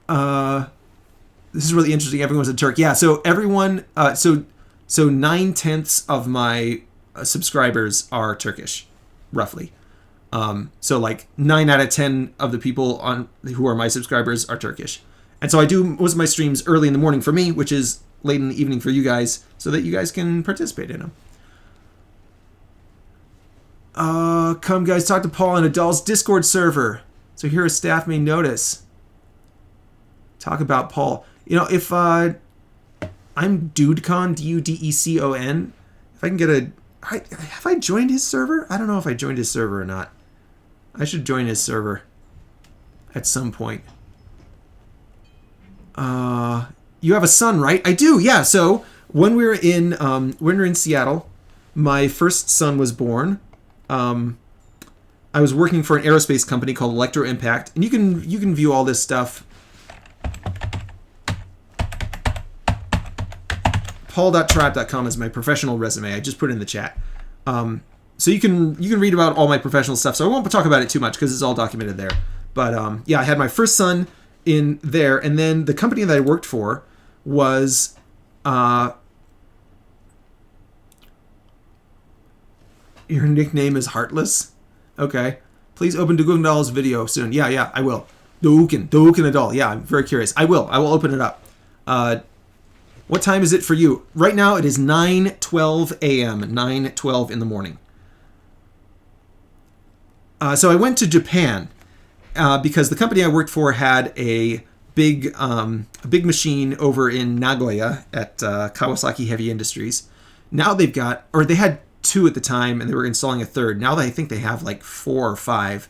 A: This is really interesting. Everyone's a Turk. Yeah. So everyone, so 9/10 of my subscribers are Turkish. Roughly. So like 9 out of 10 of the people who are my subscribers are Turkish. And so I do most of my streams early in the morning for me, which is late in the evening for you guys, so that you guys can participate in them. Come guys, talk to Paul on Adal's Discord server. So here a staff may notice. Talk about Paul. If I'm Dudecon, Dudecon. If I can get have I joined his server? I don't know if I joined his server or not. I should join his server at some point. You have a son, right? I do. Yeah. So when we were in Seattle, my first son was born. I was working for an aerospace company called Electro Impact, and you can view all this stuff. Paul.trap.com is my professional resume. I just put it in the chat. So you can read about all my professional stuff. So I won't talk about it too much because it's all documented there. But yeah, I had my first son in there, and then the company that I worked for was Your nickname is Heartless? Okay. Please open Dugong Doll's video soon. Yeah, I will. Douken doll. Yeah, I'm very curious. I will open it up. What time is it for you? Right now it is 9:12 a.m. 9:12 in the morning. So I went to Japan because the company I worked for had a big machine over in Nagoya at Kawasaki Heavy Industries. Now they had 2 at the time, and they were installing a 3rd. Now I think they have like 4 or 5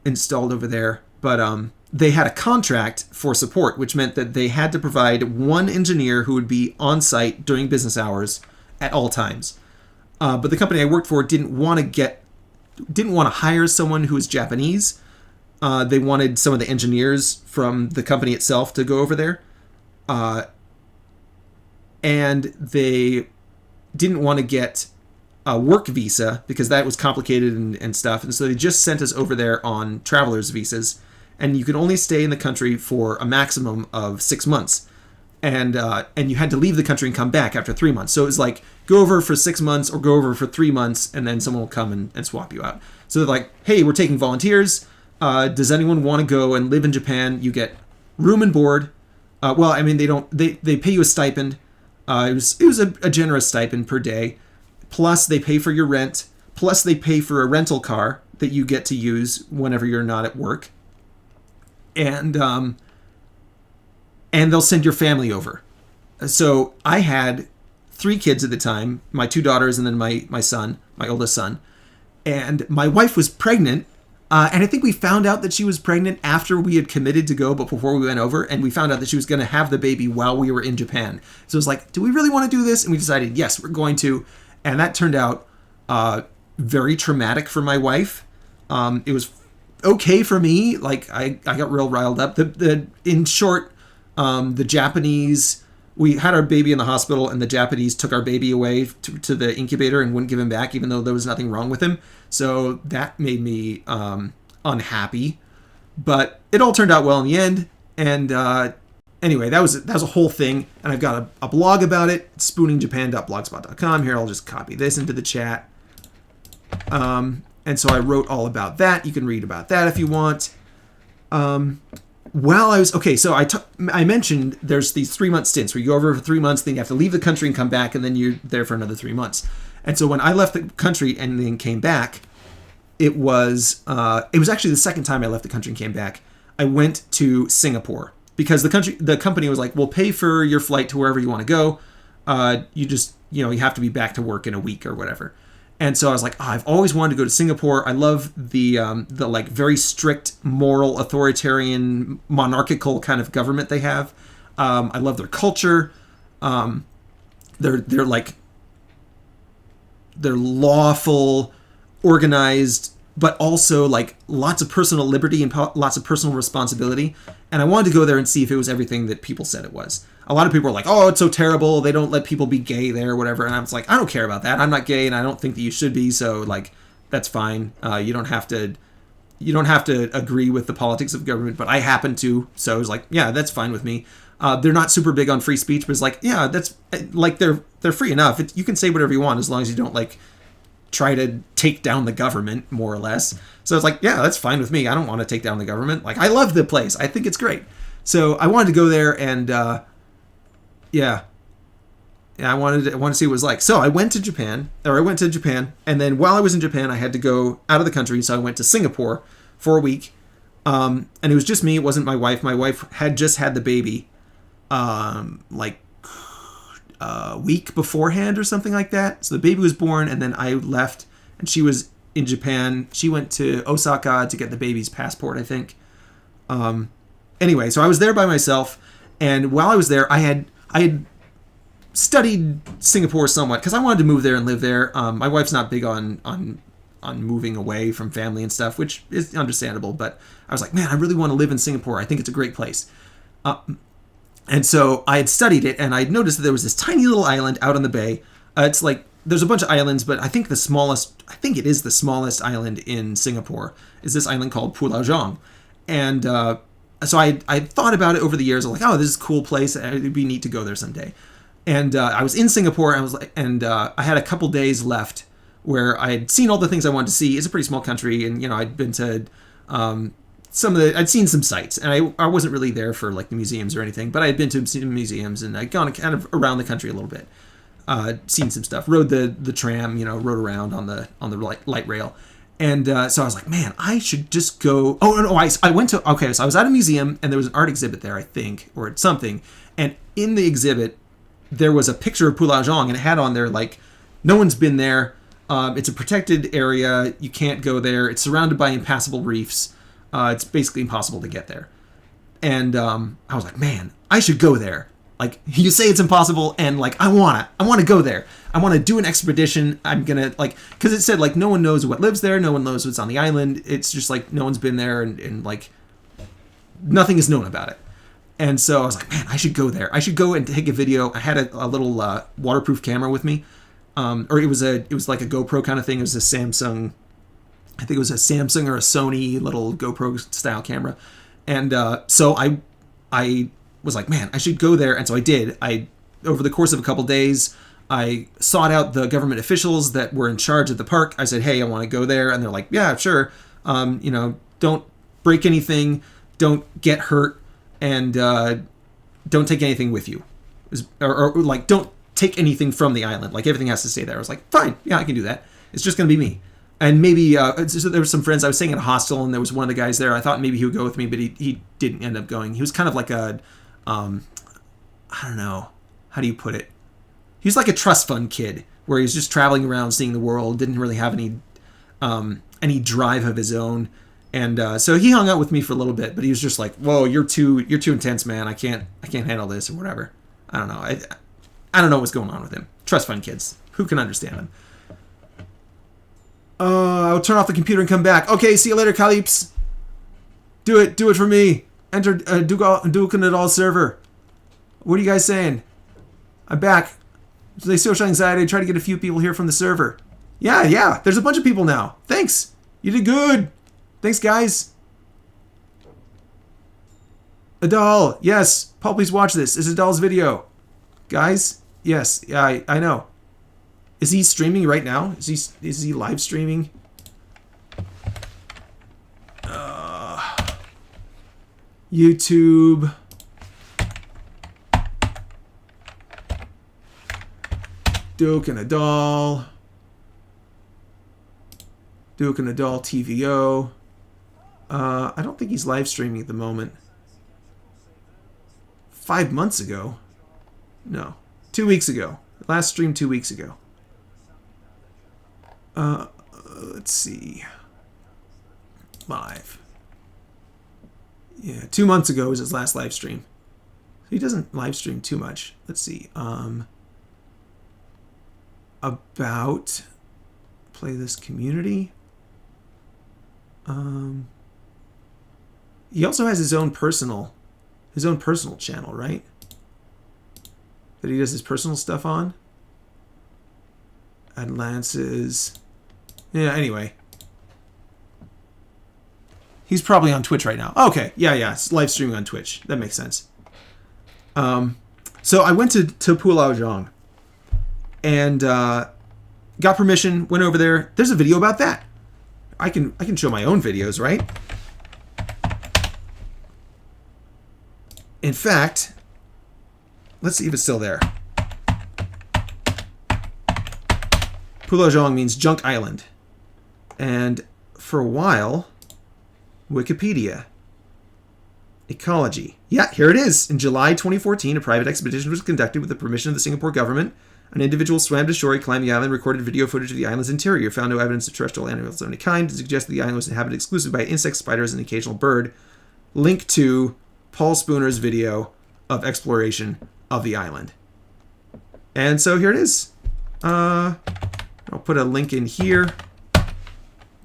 A: installed over there. But they had a contract for support, which meant that they had to provide 1 engineer who would be on site during business hours at all times. But the company I worked for didn't want to hire someone who was Japanese. They wanted some of the engineers from the company itself to go over there. And they didn't want to get a work visa because that was complicated and stuff. And so they just sent us over there on traveler's visas. And you could only stay in the country for a maximum of 6 months. And you had to leave the country and come back after 3 months. So it was like, go over for 6 months or go over for 3 months, and then someone will come and swap you out. So they're like, hey, we're taking volunteers. Does anyone want to go and live in Japan? You get room and board. They pay you a stipend. It was a generous stipend per day. Plus they pay for your rent. Plus they pay for a rental car that you get to use whenever you're not at work. And they'll send your family over. So I had 3 kids at the time, my 2 daughters and then my son, my oldest son. And my wife was pregnant. And I think we found out that she was pregnant after we had committed to go, but before we went over. And we found out that she was going to have the baby while we were in Japan. So it was like, do we really want to do this? And we decided, yes, we're going to. And that turned out very traumatic for my wife. It was okay for me. Like I got real riled up. In short, the Japanese, we had our baby in the hospital, and the Japanese took our baby away to the incubator and wouldn't give him back, even though there was nothing wrong with him. So that made me unhappy. But it all turned out well in the end. And anyway, that was a whole thing. And I've got a blog about it, spooningjapan.blogspot.com. Here, I'll just copy this into the chat. And so I wrote all about that. You can read about that if you want. I mentioned there's these 3-month stints where you go over for 3 months, then you have to leave the country and come back, and then you're there for another 3 months. And so when I left the country and then came back, it was actually the second time I left the country and came back. I went to Singapore because the company was like, we'll pay for your flight to wherever you want to go. You have to be back to work in a week or whatever. And so I was like, I've always wanted to go to Singapore. I love the like very strict, moral, authoritarian, monarchical kind of government they have. I love their culture. They're lawful, organized, but also like lots of personal liberty and lots of personal responsibility. And I wanted to go there and see if it was everything that people said it was. A lot of people are like, oh, it's so terrible. They don't let people be gay there or whatever. And I was like, I don't care about that. I'm not gay and I don't think that you should be. So like, that's fine. You don't have to agree with the politics of government, but I happen to. So I was like, yeah, that's fine with me. They're not super big on free speech, but it's like, yeah, that's like, they're free enough. You can say whatever you want as long as you don't like try to take down the government, more or less. So it's like, yeah, that's fine with me. I don't want to take down the government. Like, I love the place. I think it's great. So I wanted to go there and, I wanted to see what it was like. So I went to Japan, and then while I was in Japan, I had to go out of the country. So I went to Singapore for a week. And it was just me. It wasn't my wife. My wife had just had the baby, like a week beforehand or something like that. So the baby was born, and then I left, and she was in Japan. She went to Osaka to get the baby's passport, I think. Anyway, so I was there by myself, and while I was there, I had studied Singapore somewhat because I wanted to move there and live there. My wife's not big on moving away from family and stuff, which is understandable. But I was like, man, I really want to live in Singapore. I think it's a great place. And so I had studied it, and I had noticed that there was this tiny little island out on the bay. It's like, there's a bunch of islands, but I think it is the smallest island in Singapore, is this island called Pulau Jong. And so I thought about it over the years. I was like, oh, this is a cool place. It'd be neat to go there someday. And I was in Singapore, and I had a couple days left where I had seen all the things I wanted to see. It's a pretty small country, and I'd been to I'd seen some sites, and I wasn't really there for like the museums or anything, but I had been to some museums, and I'd gone kind of around the country a little bit, seen some stuff, rode the tram, rode around on the light rail. And so I was like, man, I should just go. Oh, no, I went to, okay, so I was at a museum, and there was an art exhibit there, I think, or something. And in the exhibit, there was a picture of Pulajong, and it had on there, like, no one's been there. It's a protected area. You can't go there. It's surrounded by impassable reefs. It's basically impossible to get there. And I was like, man, I should go there. Like, you say it's impossible, and like, I want to go there. I want to do an expedition. I'm gonna, like, because it said like no one knows what lives there, no one knows what's on the island. It's just like no one's been there, and like nothing is known about it. And so I was like, man, I should go there. I should go and take a video. I had a little waterproof camera with me, or it was like a GoPro kind of thing. It was a Samsung, I think it was a Samsung or a Sony little GoPro style camera. And so I was like, man, I should go there. And so I did. Over the course of a couple days, I sought out the government officials that were in charge of the park. I said, hey, I want to go there. And they're like, yeah, sure. Don't break anything. Don't get hurt. And don't take anything with you. Or like, don't take anything from the island. Like, everything has to stay there. I was like, fine. Yeah, I can do that. It's just going to be me. And maybe so there were some friends. I was staying at a hostel, and there was one of the guys there. I thought maybe he would go with me, but he didn't end up going. He was kind of like a, I don't know. How do you put it? He was like a trust fund kid, where he was just traveling around, seeing the world, didn't really have any drive of his own, and so he hung out with me for a little bit. But he was just like, "Whoa, you're too intense, man. I can't handle this or whatever." I don't know. I don't know what's going on with him. Trust fund kids, who can understand them? I'll turn off the computer and come back. Okay, see you later, Calypse. Do it for me. Enter Duke Nadal server. What are you guys saying? I'm back. They social anxiety. Try to get a few people here from the server. Yeah. There's a bunch of people now. Thanks. You did good. Thanks, guys. Adal. Yes. Paul, please watch this. This is Adal's video. Guys. Yes. Yeah, I know. Is he streaming right now? Is he live streaming? YouTube. Duke and Adal. Duke and Adal TVO. I don't think he's live streaming at the moment. 5 months ago? No. 2 weeks ago. Last stream 2 weeks ago. Let's see. Live. Yeah, 2 months ago was his last live stream. He doesn't live stream too much. Let's see. About playlist community. He also has his own personal channel, right? That he does his personal stuff on. And Lance's. Yeah, anyway. He's probably on Twitch right now. Okay, yeah, it's live streaming on Twitch. That makes sense. So I went to Pulaojong and got permission, went over there. There's a video about that. I can show my own videos, right? In fact, let's see if it's still there. Pulaojong means junk island. And for a while, Wikipedia. Ecology. Yeah, here it is. In July 2014, a private expedition was conducted with the permission of the Singapore government. An individual swam to shore, he climbed the island, recorded video footage of the island's interior, found no evidence of terrestrial animals of any kind, to suggest that the island was inhabited exclusively by insects, spiders, and an occasional bird. Link to Paul Spooner's video of exploration of the island. And so here it is. I'll put a link in here.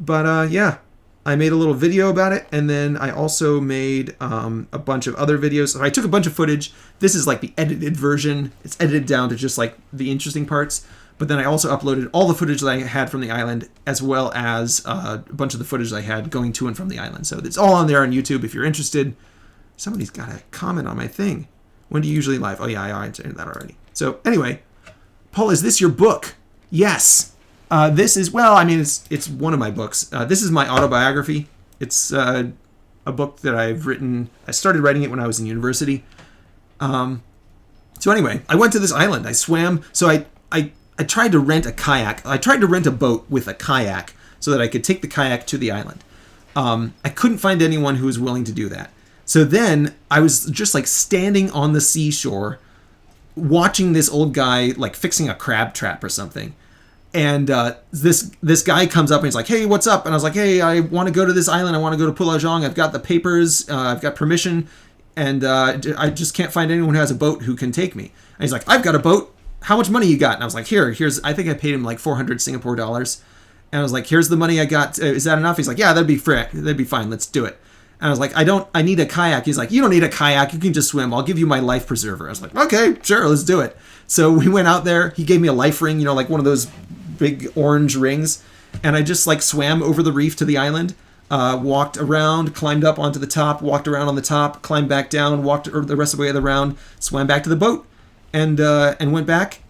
A: But yeah, I made a little video about it, and then I also made a bunch of other videos. So I took a bunch of footage. This is like the edited version. It's edited down to just like the interesting parts. But then I also uploaded all the footage that I had from the island, as well as a bunch of the footage that I had going to and from the island. So it's all on there on YouTube if you're interested. Somebody's got a comment on my thing. When do you usually live? Oh yeah, I answered that already. So anyway, Paul, is this your book? Yes. This is, well, I mean, it's one of my books. This is my autobiography. It's a book that I've written. I started writing it when I was in university. So anyway, I went to this island. I swam. So I tried to rent a kayak. I tried to rent a boat with a kayak so that I could take the kayak to the island. I couldn't find anyone who was willing to do that. So then I was just like standing on the seashore watching this old guy like fixing a crab trap or something. And this guy comes up and he's like, "Hey, what's up?" And I was like, "Hey, I want to go to this island. I want to go to Pulajong. I've got the papers. I've got permission. And I just can't find anyone who has a boat who can take me." And he's like, "I've got a boat. How much money you got?" And I was like, here's, I think I paid him like 400 Singapore dollars. And I was like, "Here's the money I got. Is that enough?" He's like, "Yeah, that'd be fine. Let's do it." And I was like, I need a kayak." He's like, "You don't need a kayak. You can just swim. I'll give you my life preserver." I was like, "Okay, sure, let's do it." So we went out there. He gave me a life ring, like one of those big orange rings. And I just like swam over the reef to the island, walked around, climbed up onto the top, walked around on the top, climbed back down, walked the rest of the way around, swam back to the boat, and went back.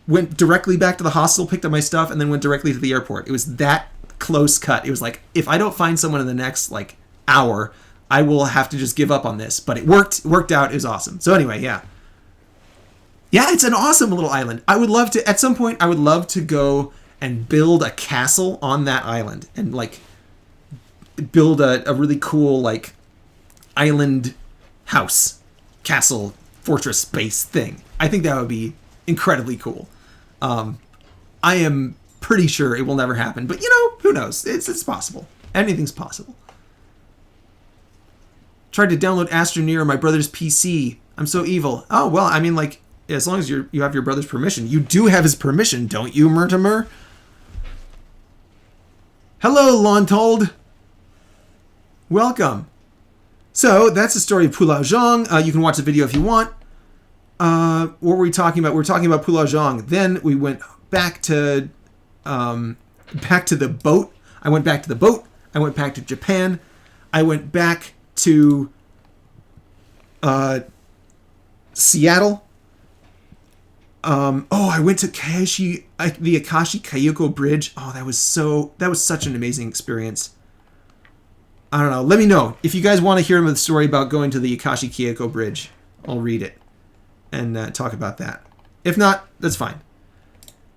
A: Went directly back to the hostel, picked up my stuff, and then went directly to the airport. It was that close cut. It was like, if I don't find someone in the next like hour, I will have to just give up on this. But it worked. It worked out. It was awesome. So anyway, yeah. Yeah, it's an awesome little island. I would love to, at some point, I would love to go and build a castle on that island. And like build a really cool like island house, castle, fortress base thing. I think that would be incredibly cool. I am pretty sure it will never happen, but who knows? It's possible. Anything's possible. Tried to download Astroneer on my brother's PC. I'm so evil. Oh, well, I mean, like, as long as you have your brother's permission. You do have his permission, don't you, Murtimer? Hello, Lontold. Welcome. So, that's the story of Pulajong. You can watch the video if you want. What were we talking about? We were talking about Pulajong. Then we went back to the boat. I went back to the boat. I went back to Japan. I went back to Seattle. I went to the Akashi Kayoko Bridge. Oh, that was such an amazing experience. I don't know. Let me know if you guys want to hear the story about going to the Akashi Kayoko Bridge. I'll read it and talk about that. If not, that's fine.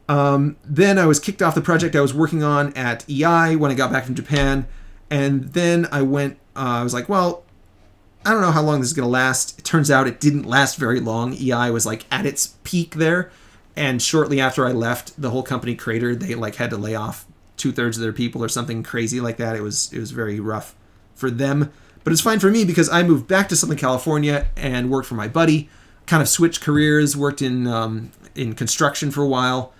A: Then I was kicked off the project I was working on at EI when I got back from Japan. And then I went, I was like, well, I don't know how long this is going to last. It turns out it didn't last very long. EI was like at its peak there. And shortly after I left, the whole company cratered. They like had to lay off 2/3 of their people or something crazy like that. It was very rough for them. But it's fine for me because I moved back to Southern California and worked for my buddy. Kind of switched careers, worked in construction for a while,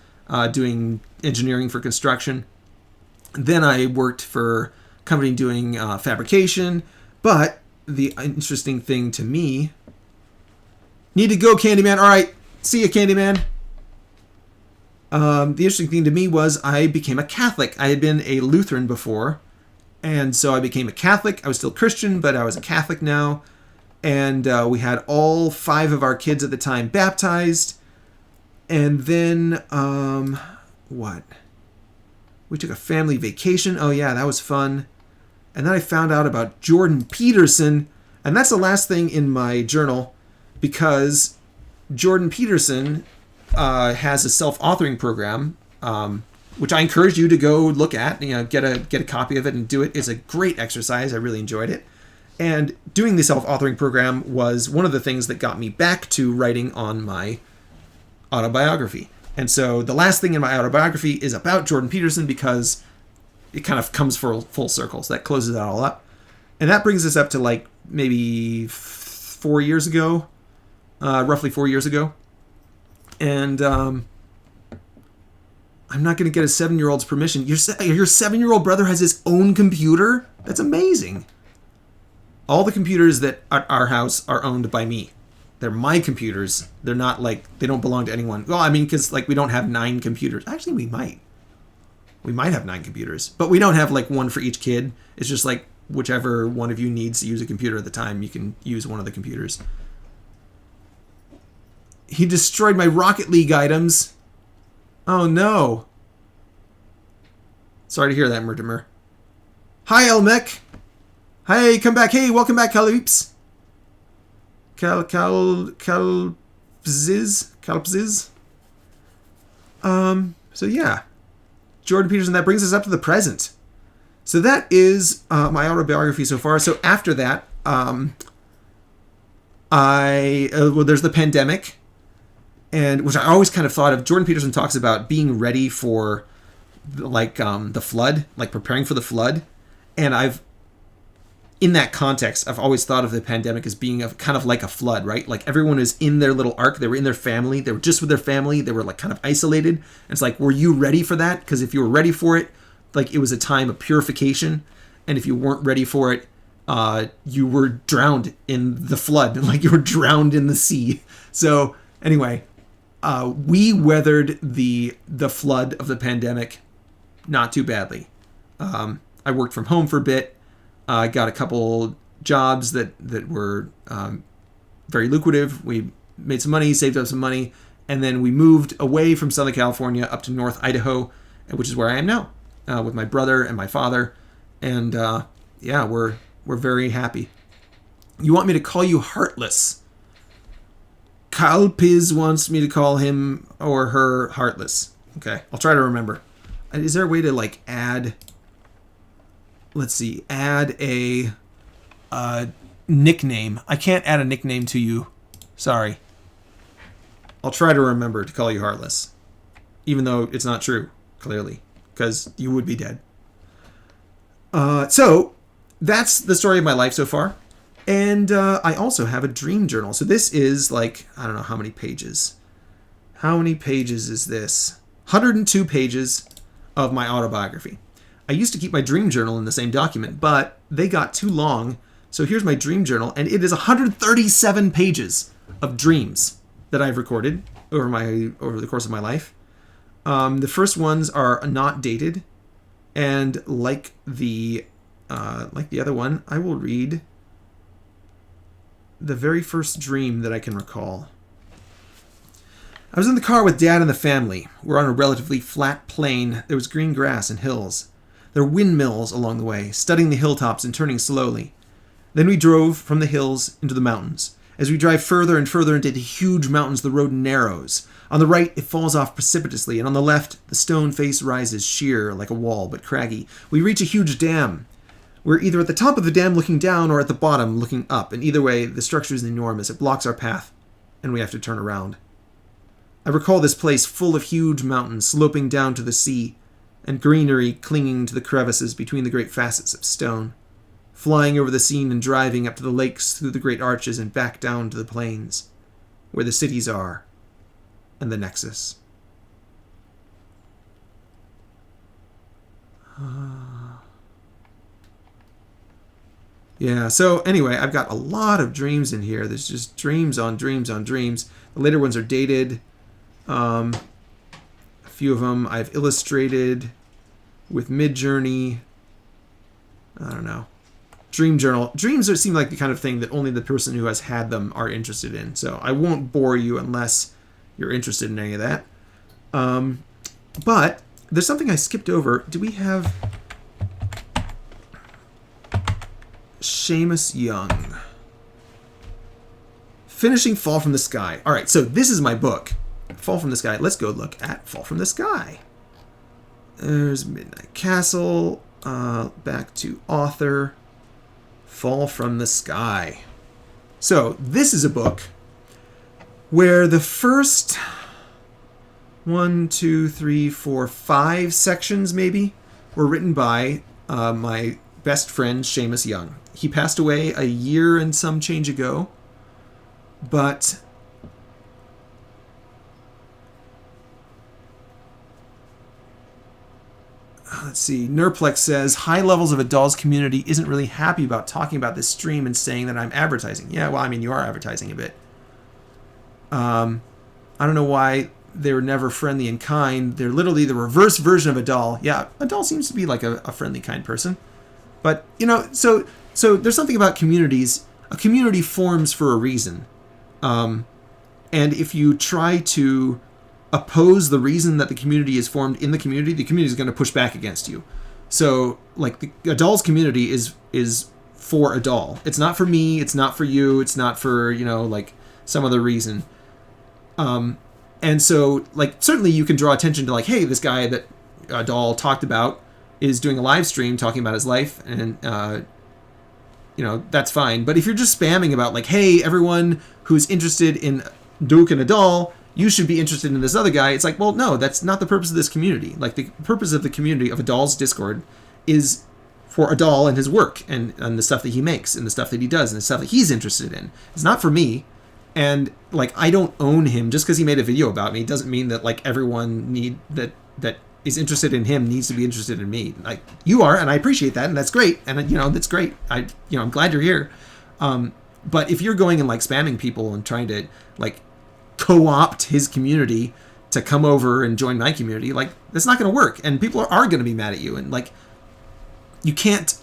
A: doing engineering for construction. Then I worked for a company doing fabrication. But the interesting thing to me... Need to go, Candyman. All right. See you, Candyman. The interesting thing to me was I became a Catholic. I had been a Lutheran before. And so I became a Catholic. I was still Christian, but I was a Catholic now. And we had all 5 of our kids at the time baptized. And then, what? We took a family vacation. Oh, yeah, that was fun. And then I found out about Jordan Peterson. And that's the last thing in my journal, because Jordan Peterson has a self-authoring program, which I encourage you to go look at. Get a copy of it and do it. It's a great exercise. I really enjoyed it. And doing the self-authoring program was one of the things that got me back to writing on my autobiography. And so the last thing in my autobiography is about Jordan Peterson because it kind of comes full circle. So that closes that all up. And that brings us up to like maybe 4 years ago, roughly 4 years ago. And I'm not going to get a 7-year-old's permission. Your 7-year-old brother has his own computer? That's amazing. All the computers that at our house are owned by me. They're my computers. They're not like, they don't belong to anyone. Well, I mean, because like we don't have 9 computers. Actually, we might. We might have 9 computers. But we don't have like one for each kid. It's just like whichever one of you needs to use a computer at the time, you can use one of the computers. He destroyed my Rocket League items. Oh no. Sorry to hear that, Mortimer. Hi, Elmec. Hey, come back. Hey, welcome back, Caloops. Calpziz. So yeah. Jordan Peterson, that brings us up to the present. So that is my autobiography so far. So after that, there's the pandemic, and which I always kind of thought of. Jordan Peterson talks about being ready for the flood, like preparing for the flood. And in that context, I've always thought of the pandemic as being kind of like a flood, right? Like everyone is in their little ark. They were in their family. They were just with their family. They were like kind of isolated. And it's like, were you ready for that? Because if you were ready for it, like it was a time of purification. And if you weren't ready for it, you were drowned in the flood. Like you were drowned in the sea. So anyway, we weathered the flood of the pandemic not too badly. I worked from home for a bit. I got a couple jobs that were very lucrative. We made some money, saved up some money, and then we moved away from Southern California up to North Idaho, which is where I am now, with my brother and my father. And yeah, we're very happy. You want me to call you Heartless? Kyle Piz wants me to call him or her Heartless. Okay, I'll try to remember. Is there a way to like add... Let's see, add a nickname. I can't add a nickname to you. Sorry. I'll try to remember to call you Heartless. Even though it's not true, clearly. Because you would be dead. So, that's the story of my life so far. And I also have a dream journal. So this is like, I don't know how many pages. How many pages is this? 102 pages of my autobiography. I used to keep my dream journal in the same document, but they got too long. So here's my dream journal, and it is 137 pages of dreams that I've recorded over the course of my life. The first ones are not dated, and like the other one, I will read the very first dream that I can recall. I was in the car with Dad and the family. We're on a relatively flat plain. There was green grass and hills. There were windmills along the way, studding the hilltops and turning slowly. Then we drove from the hills into the mountains. As we drive further and further into the huge mountains, the road narrows. On the right, it falls off precipitously, and on the left, the stone face rises sheer like a wall, but craggy. We reach a huge dam. We're either at the top of the dam looking down or at the bottom looking up, and either way, the structure is enormous. It blocks our path, and we have to turn around. I recall this place full of huge mountains sloping down to the sea, and greenery clinging to the crevices between the great facets of stone, flying over the scene and driving up to the lakes through the great arches and back down to the plains, where the cities are, and the nexus. Yeah, so anyway, I've got a lot of dreams in here. There's just dreams on dreams on dreams. The later ones are dated. Few of them I've illustrated with Midjourney. I don't know. Dream journal. Dreams seem like the kind of thing that only the person who has had them are interested in. So I won't bore you unless you're interested in any of that. But there's something I skipped over. Do we have Seamus Young? Finishing Fall from the Sky. All right, so this is my book. Fall from the Sky. Let's go look at Fall from the Sky. There's Midnight Castle. Back to author. Fall from the Sky. So this is a book where the first 5 sections maybe were written by my best friend Seamus Young. He passed away a year and some change ago, but let's see. Nurplex says, high levels of a dolls community isn't really happy about talking about this stream and saying that I'm advertising. Yeah, well, I mean, you are advertising a bit. I don't know why they were never friendly and kind. They're literally the reverse version of a doll. Yeah, a doll seems to be like a friendly, kind person. But, you know, so there's something about communities. A community forms for a reason. And if you try to oppose the reason that the community is formed in the community is going to push back against you. So like the Adal's community is for Adal. It's not for me. It's not for you. It's not for, you know, like some other reason. And so like certainly you can draw attention to like, hey, this guy that Adal talked about is doing a live stream talking about his life, and you know, that's fine. But if you're just spamming about like, hey, everyone who's interested in Duke and Adal, you should be interested in this other guy, it's like, well, no, that's not the purpose of this community. Like the purpose of the community of Adal's Discord is for Adal and his work and the stuff that he makes and the stuff that he does and the stuff that he's interested in. It's not for me. And like, I don't own him. Just because he made a video about me doesn't mean that like everyone that is interested in him needs to be interested in me. Like you are, and I appreciate that, and that's great. And you know, that's great. I'm glad you're here. But if you're going and like spamming people and trying to like co-opt his community to come over and join my community, like that's not going to work. And people are going to be mad at you. And like, you can't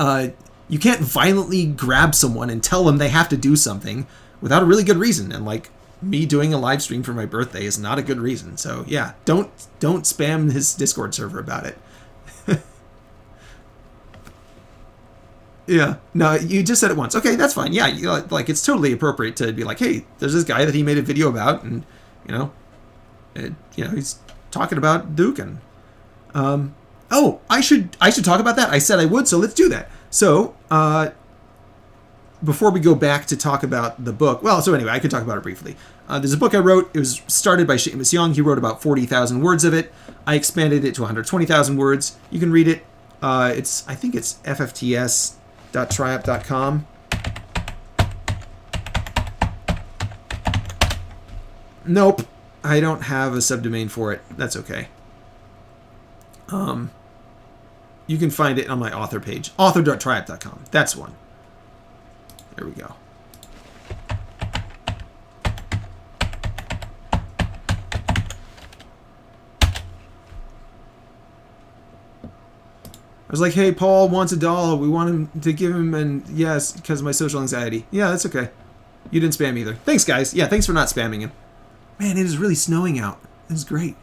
A: violently grab someone and tell them they have to do something without a really good reason. And like, me doing a live stream for my birthday is not a good reason. So yeah, don't spam his Discord server about it. Yeah, no, you just said it once. Okay, that's fine. Yeah, like it's totally appropriate to be like, hey, there's this guy that he made a video about, and he's talking about Duke, and oh, I should talk about that. I said I would, so let's do that. So before we go back to talk about the book, well, so anyway, I can talk about it briefly. There's a book I wrote. It was started by Seamus Young. He wrote about 40,000 words of it. I expanded it to 120,000 words. You can read it. I think it's ffts.triup.com. Nope, I don't have a subdomain for it. That's okay. You can find it on my author page, author.triup.com. That's one. There we go. I was like, hey, Paul wants a doll. We want him to give him an yes because of my social anxiety. Yeah, that's okay. You didn't spam either. Thanks, guys. Yeah, thanks for not spamming him. Man, it is really snowing out. This is great.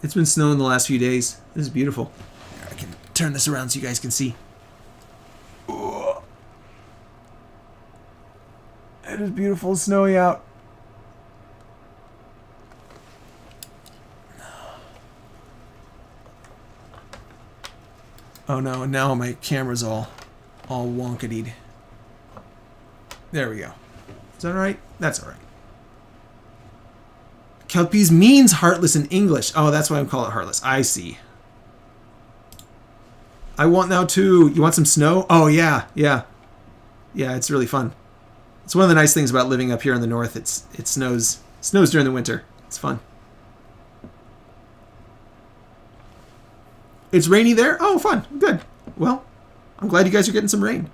A: It's been snowing the last few days. This is beautiful. I can turn this around so you guys can see. Ooh. It is beautiful, snowy out. Oh no, and now my camera's all wonkadied. There we go. Is that all right? That's all right. Kelpies means heartless in English. Oh, that's why I call it heartless. I see. I want now too. You want some snow? Oh yeah, yeah. Yeah, it's really fun. It's one of the nice things about living up here in the north. It snows during the winter. It's fun. It's rainy there? Oh, fun. Good. Well, I'm glad you guys are getting some rain.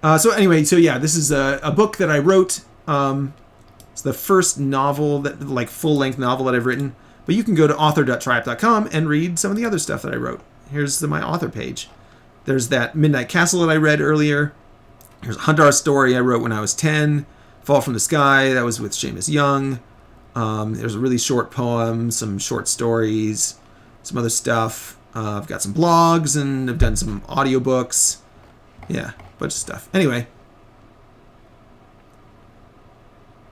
A: So anyway, so yeah, this is a book that I wrote. It's the first novel, full-length novel that I've written. But you can go to author.triup.com and read some of the other stuff that I wrote. Here's my author page. There's that Midnight Castle that I read earlier. There's a Hundar story I wrote when I was 10. Fall from the Sky, that was with Seamus Young. There's a really short poem, some short stories, some other stuff. I've got some blogs and I've done some audiobooks. Yeah, a bunch of stuff. Anyway.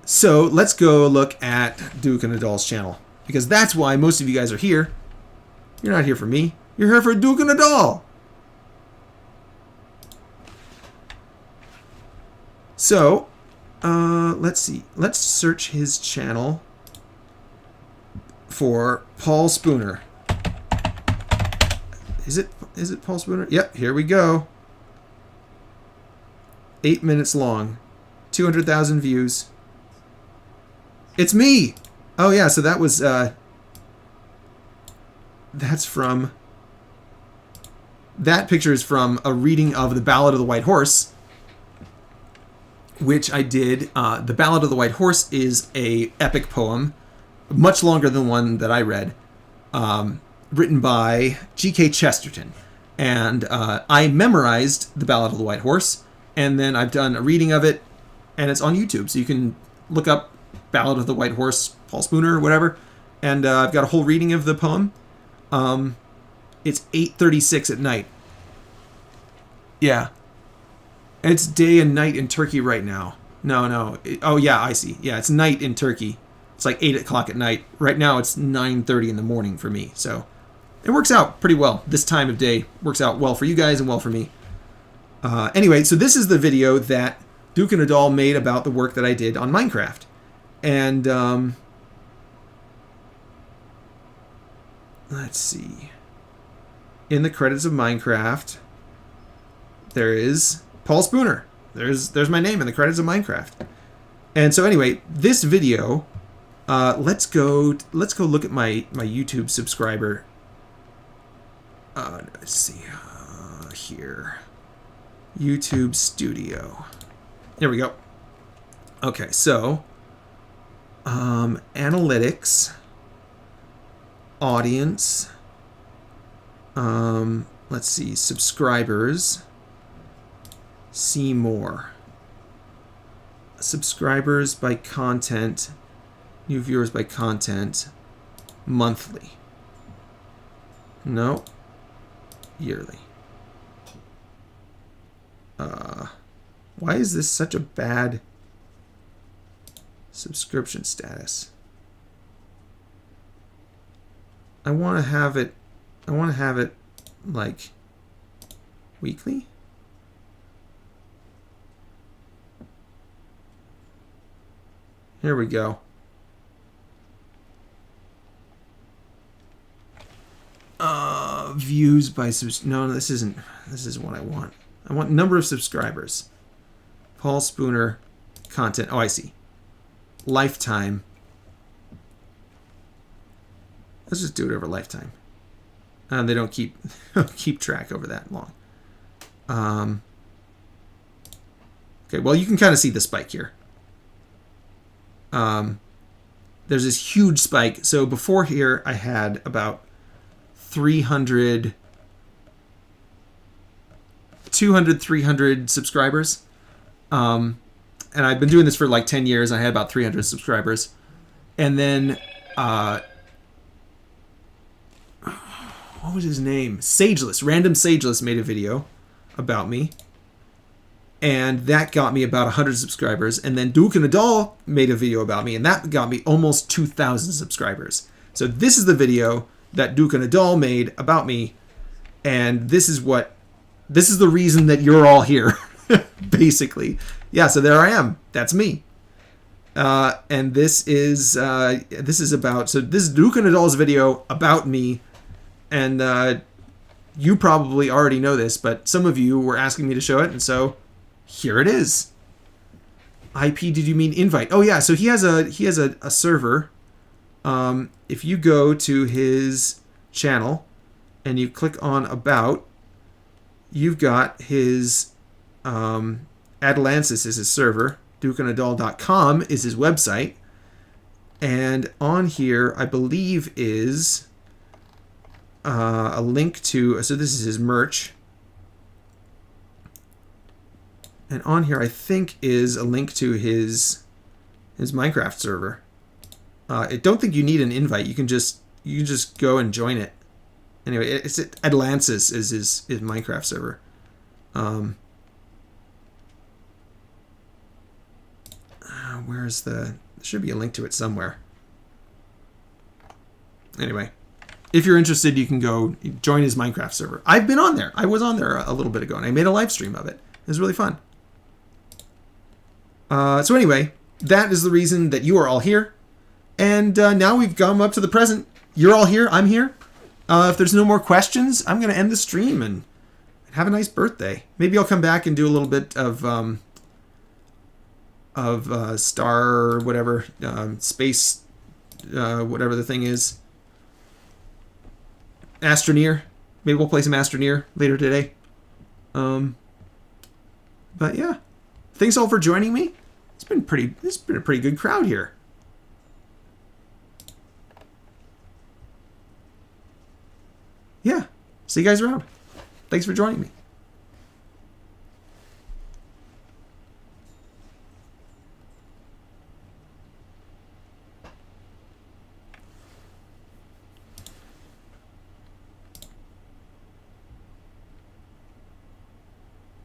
A: So let's go look at Duke and Adal's channel. Because that's why most of you guys are here. You're not here for me. You're here for Duke and Adal. So, let's see. Let's search his channel for Paul Spooner. Is it Paul Spooner? Yep, here we go. 8 minutes long. 200,000 views. It's me! Oh yeah, so that was, that's from, that picture is from a reading of The Ballad of the White Horse, which I did. The Ballad of the White Horse is a epic poem, much longer than the one that I read, written by G.K. Chesterton. And I memorized The Ballad of the White Horse, and then I've done a reading of it, and it's on YouTube, so you can look up Ballad of the White Horse, Paul Spooner, or whatever, and I've got a whole reading of the poem. It's 8:36 at night. Yeah. It's day and night in Turkey right now. No. Oh, yeah, I see. Yeah, it's night in Turkey. It's like 8 o'clock at night. Right now, it's 9:30 in the morning for me. So it works out pretty well. This time of day works out well for you guys and well for me. Anyway, so this is the video that Duke and Adal made about the work that I did on Minecraft. And let's see. In the credits of Minecraft, there is Paul Spooner. There's my name in the credits of Minecraft. And so anyway, this video, let's go look at my YouTube subscriber. Let's see here. YouTube Studio. There we go. Okay, so analytics, audience, let's see, subscribers, see more, subscribers by content, new viewers by content, monthly, no, yearly. Why is this such a bad subscription status? I want to have it like weekly. Here we go. Views by no, this isn't what I want. I want number of subscribers. Paul Spooner content. Oh, I see. Lifetime. Let's just do it over lifetime. They don't keep track over that long. Okay, well, you can kind of see the spike here. There's this huge spike. So before here, I had about 300 subscribers. And I've been doing this for like 10 years. I had about 300 subscribers. And then, what was his name? Sageless. Random Sageless made a video about me. And that got me about 100 subscribers. And then Duke and Adal made a video about me. And that got me almost 2,000 subscribers. So this is the video that Duke and Adal made about me. And this is the reason that you're all here. Basically. Yeah, so there I am. That's me. And this is Duke and Adal's video about me. And you probably already know this, but some of you were asking me to show it, and so here it is. IP, did you mean invite? Oh yeah, so he has a server. If you go to his channel and you click on about, you've got his Atlantis is his server. DukeandAdal.com is his website. And on here, I believe, is a link to, so this is his merch. And on here, I think, is a link to his Minecraft server. I don't think you need an invite. You can just go and join it. Anyway, it's Atlantis is his Minecraft server. Where's there should be a link to it somewhere. Anyway, if you're interested, you can go join his Minecraft server. I've been on there. I was on there a little bit ago, and I made a live stream of it. It was really fun. So anyway, that is the reason that you are all here. And now we've come up to the present. You're all here. I'm here. If there's no more questions, I'm going to end the stream and have a nice birthday. Maybe I'll come back and do a little bit of star whatever, space, whatever the thing is. Astroneer. Maybe we'll play some Astroneer later today. But yeah, thanks all for joining me. It's been a pretty good crowd here. Yeah, see you guys around. Thanks for joining me.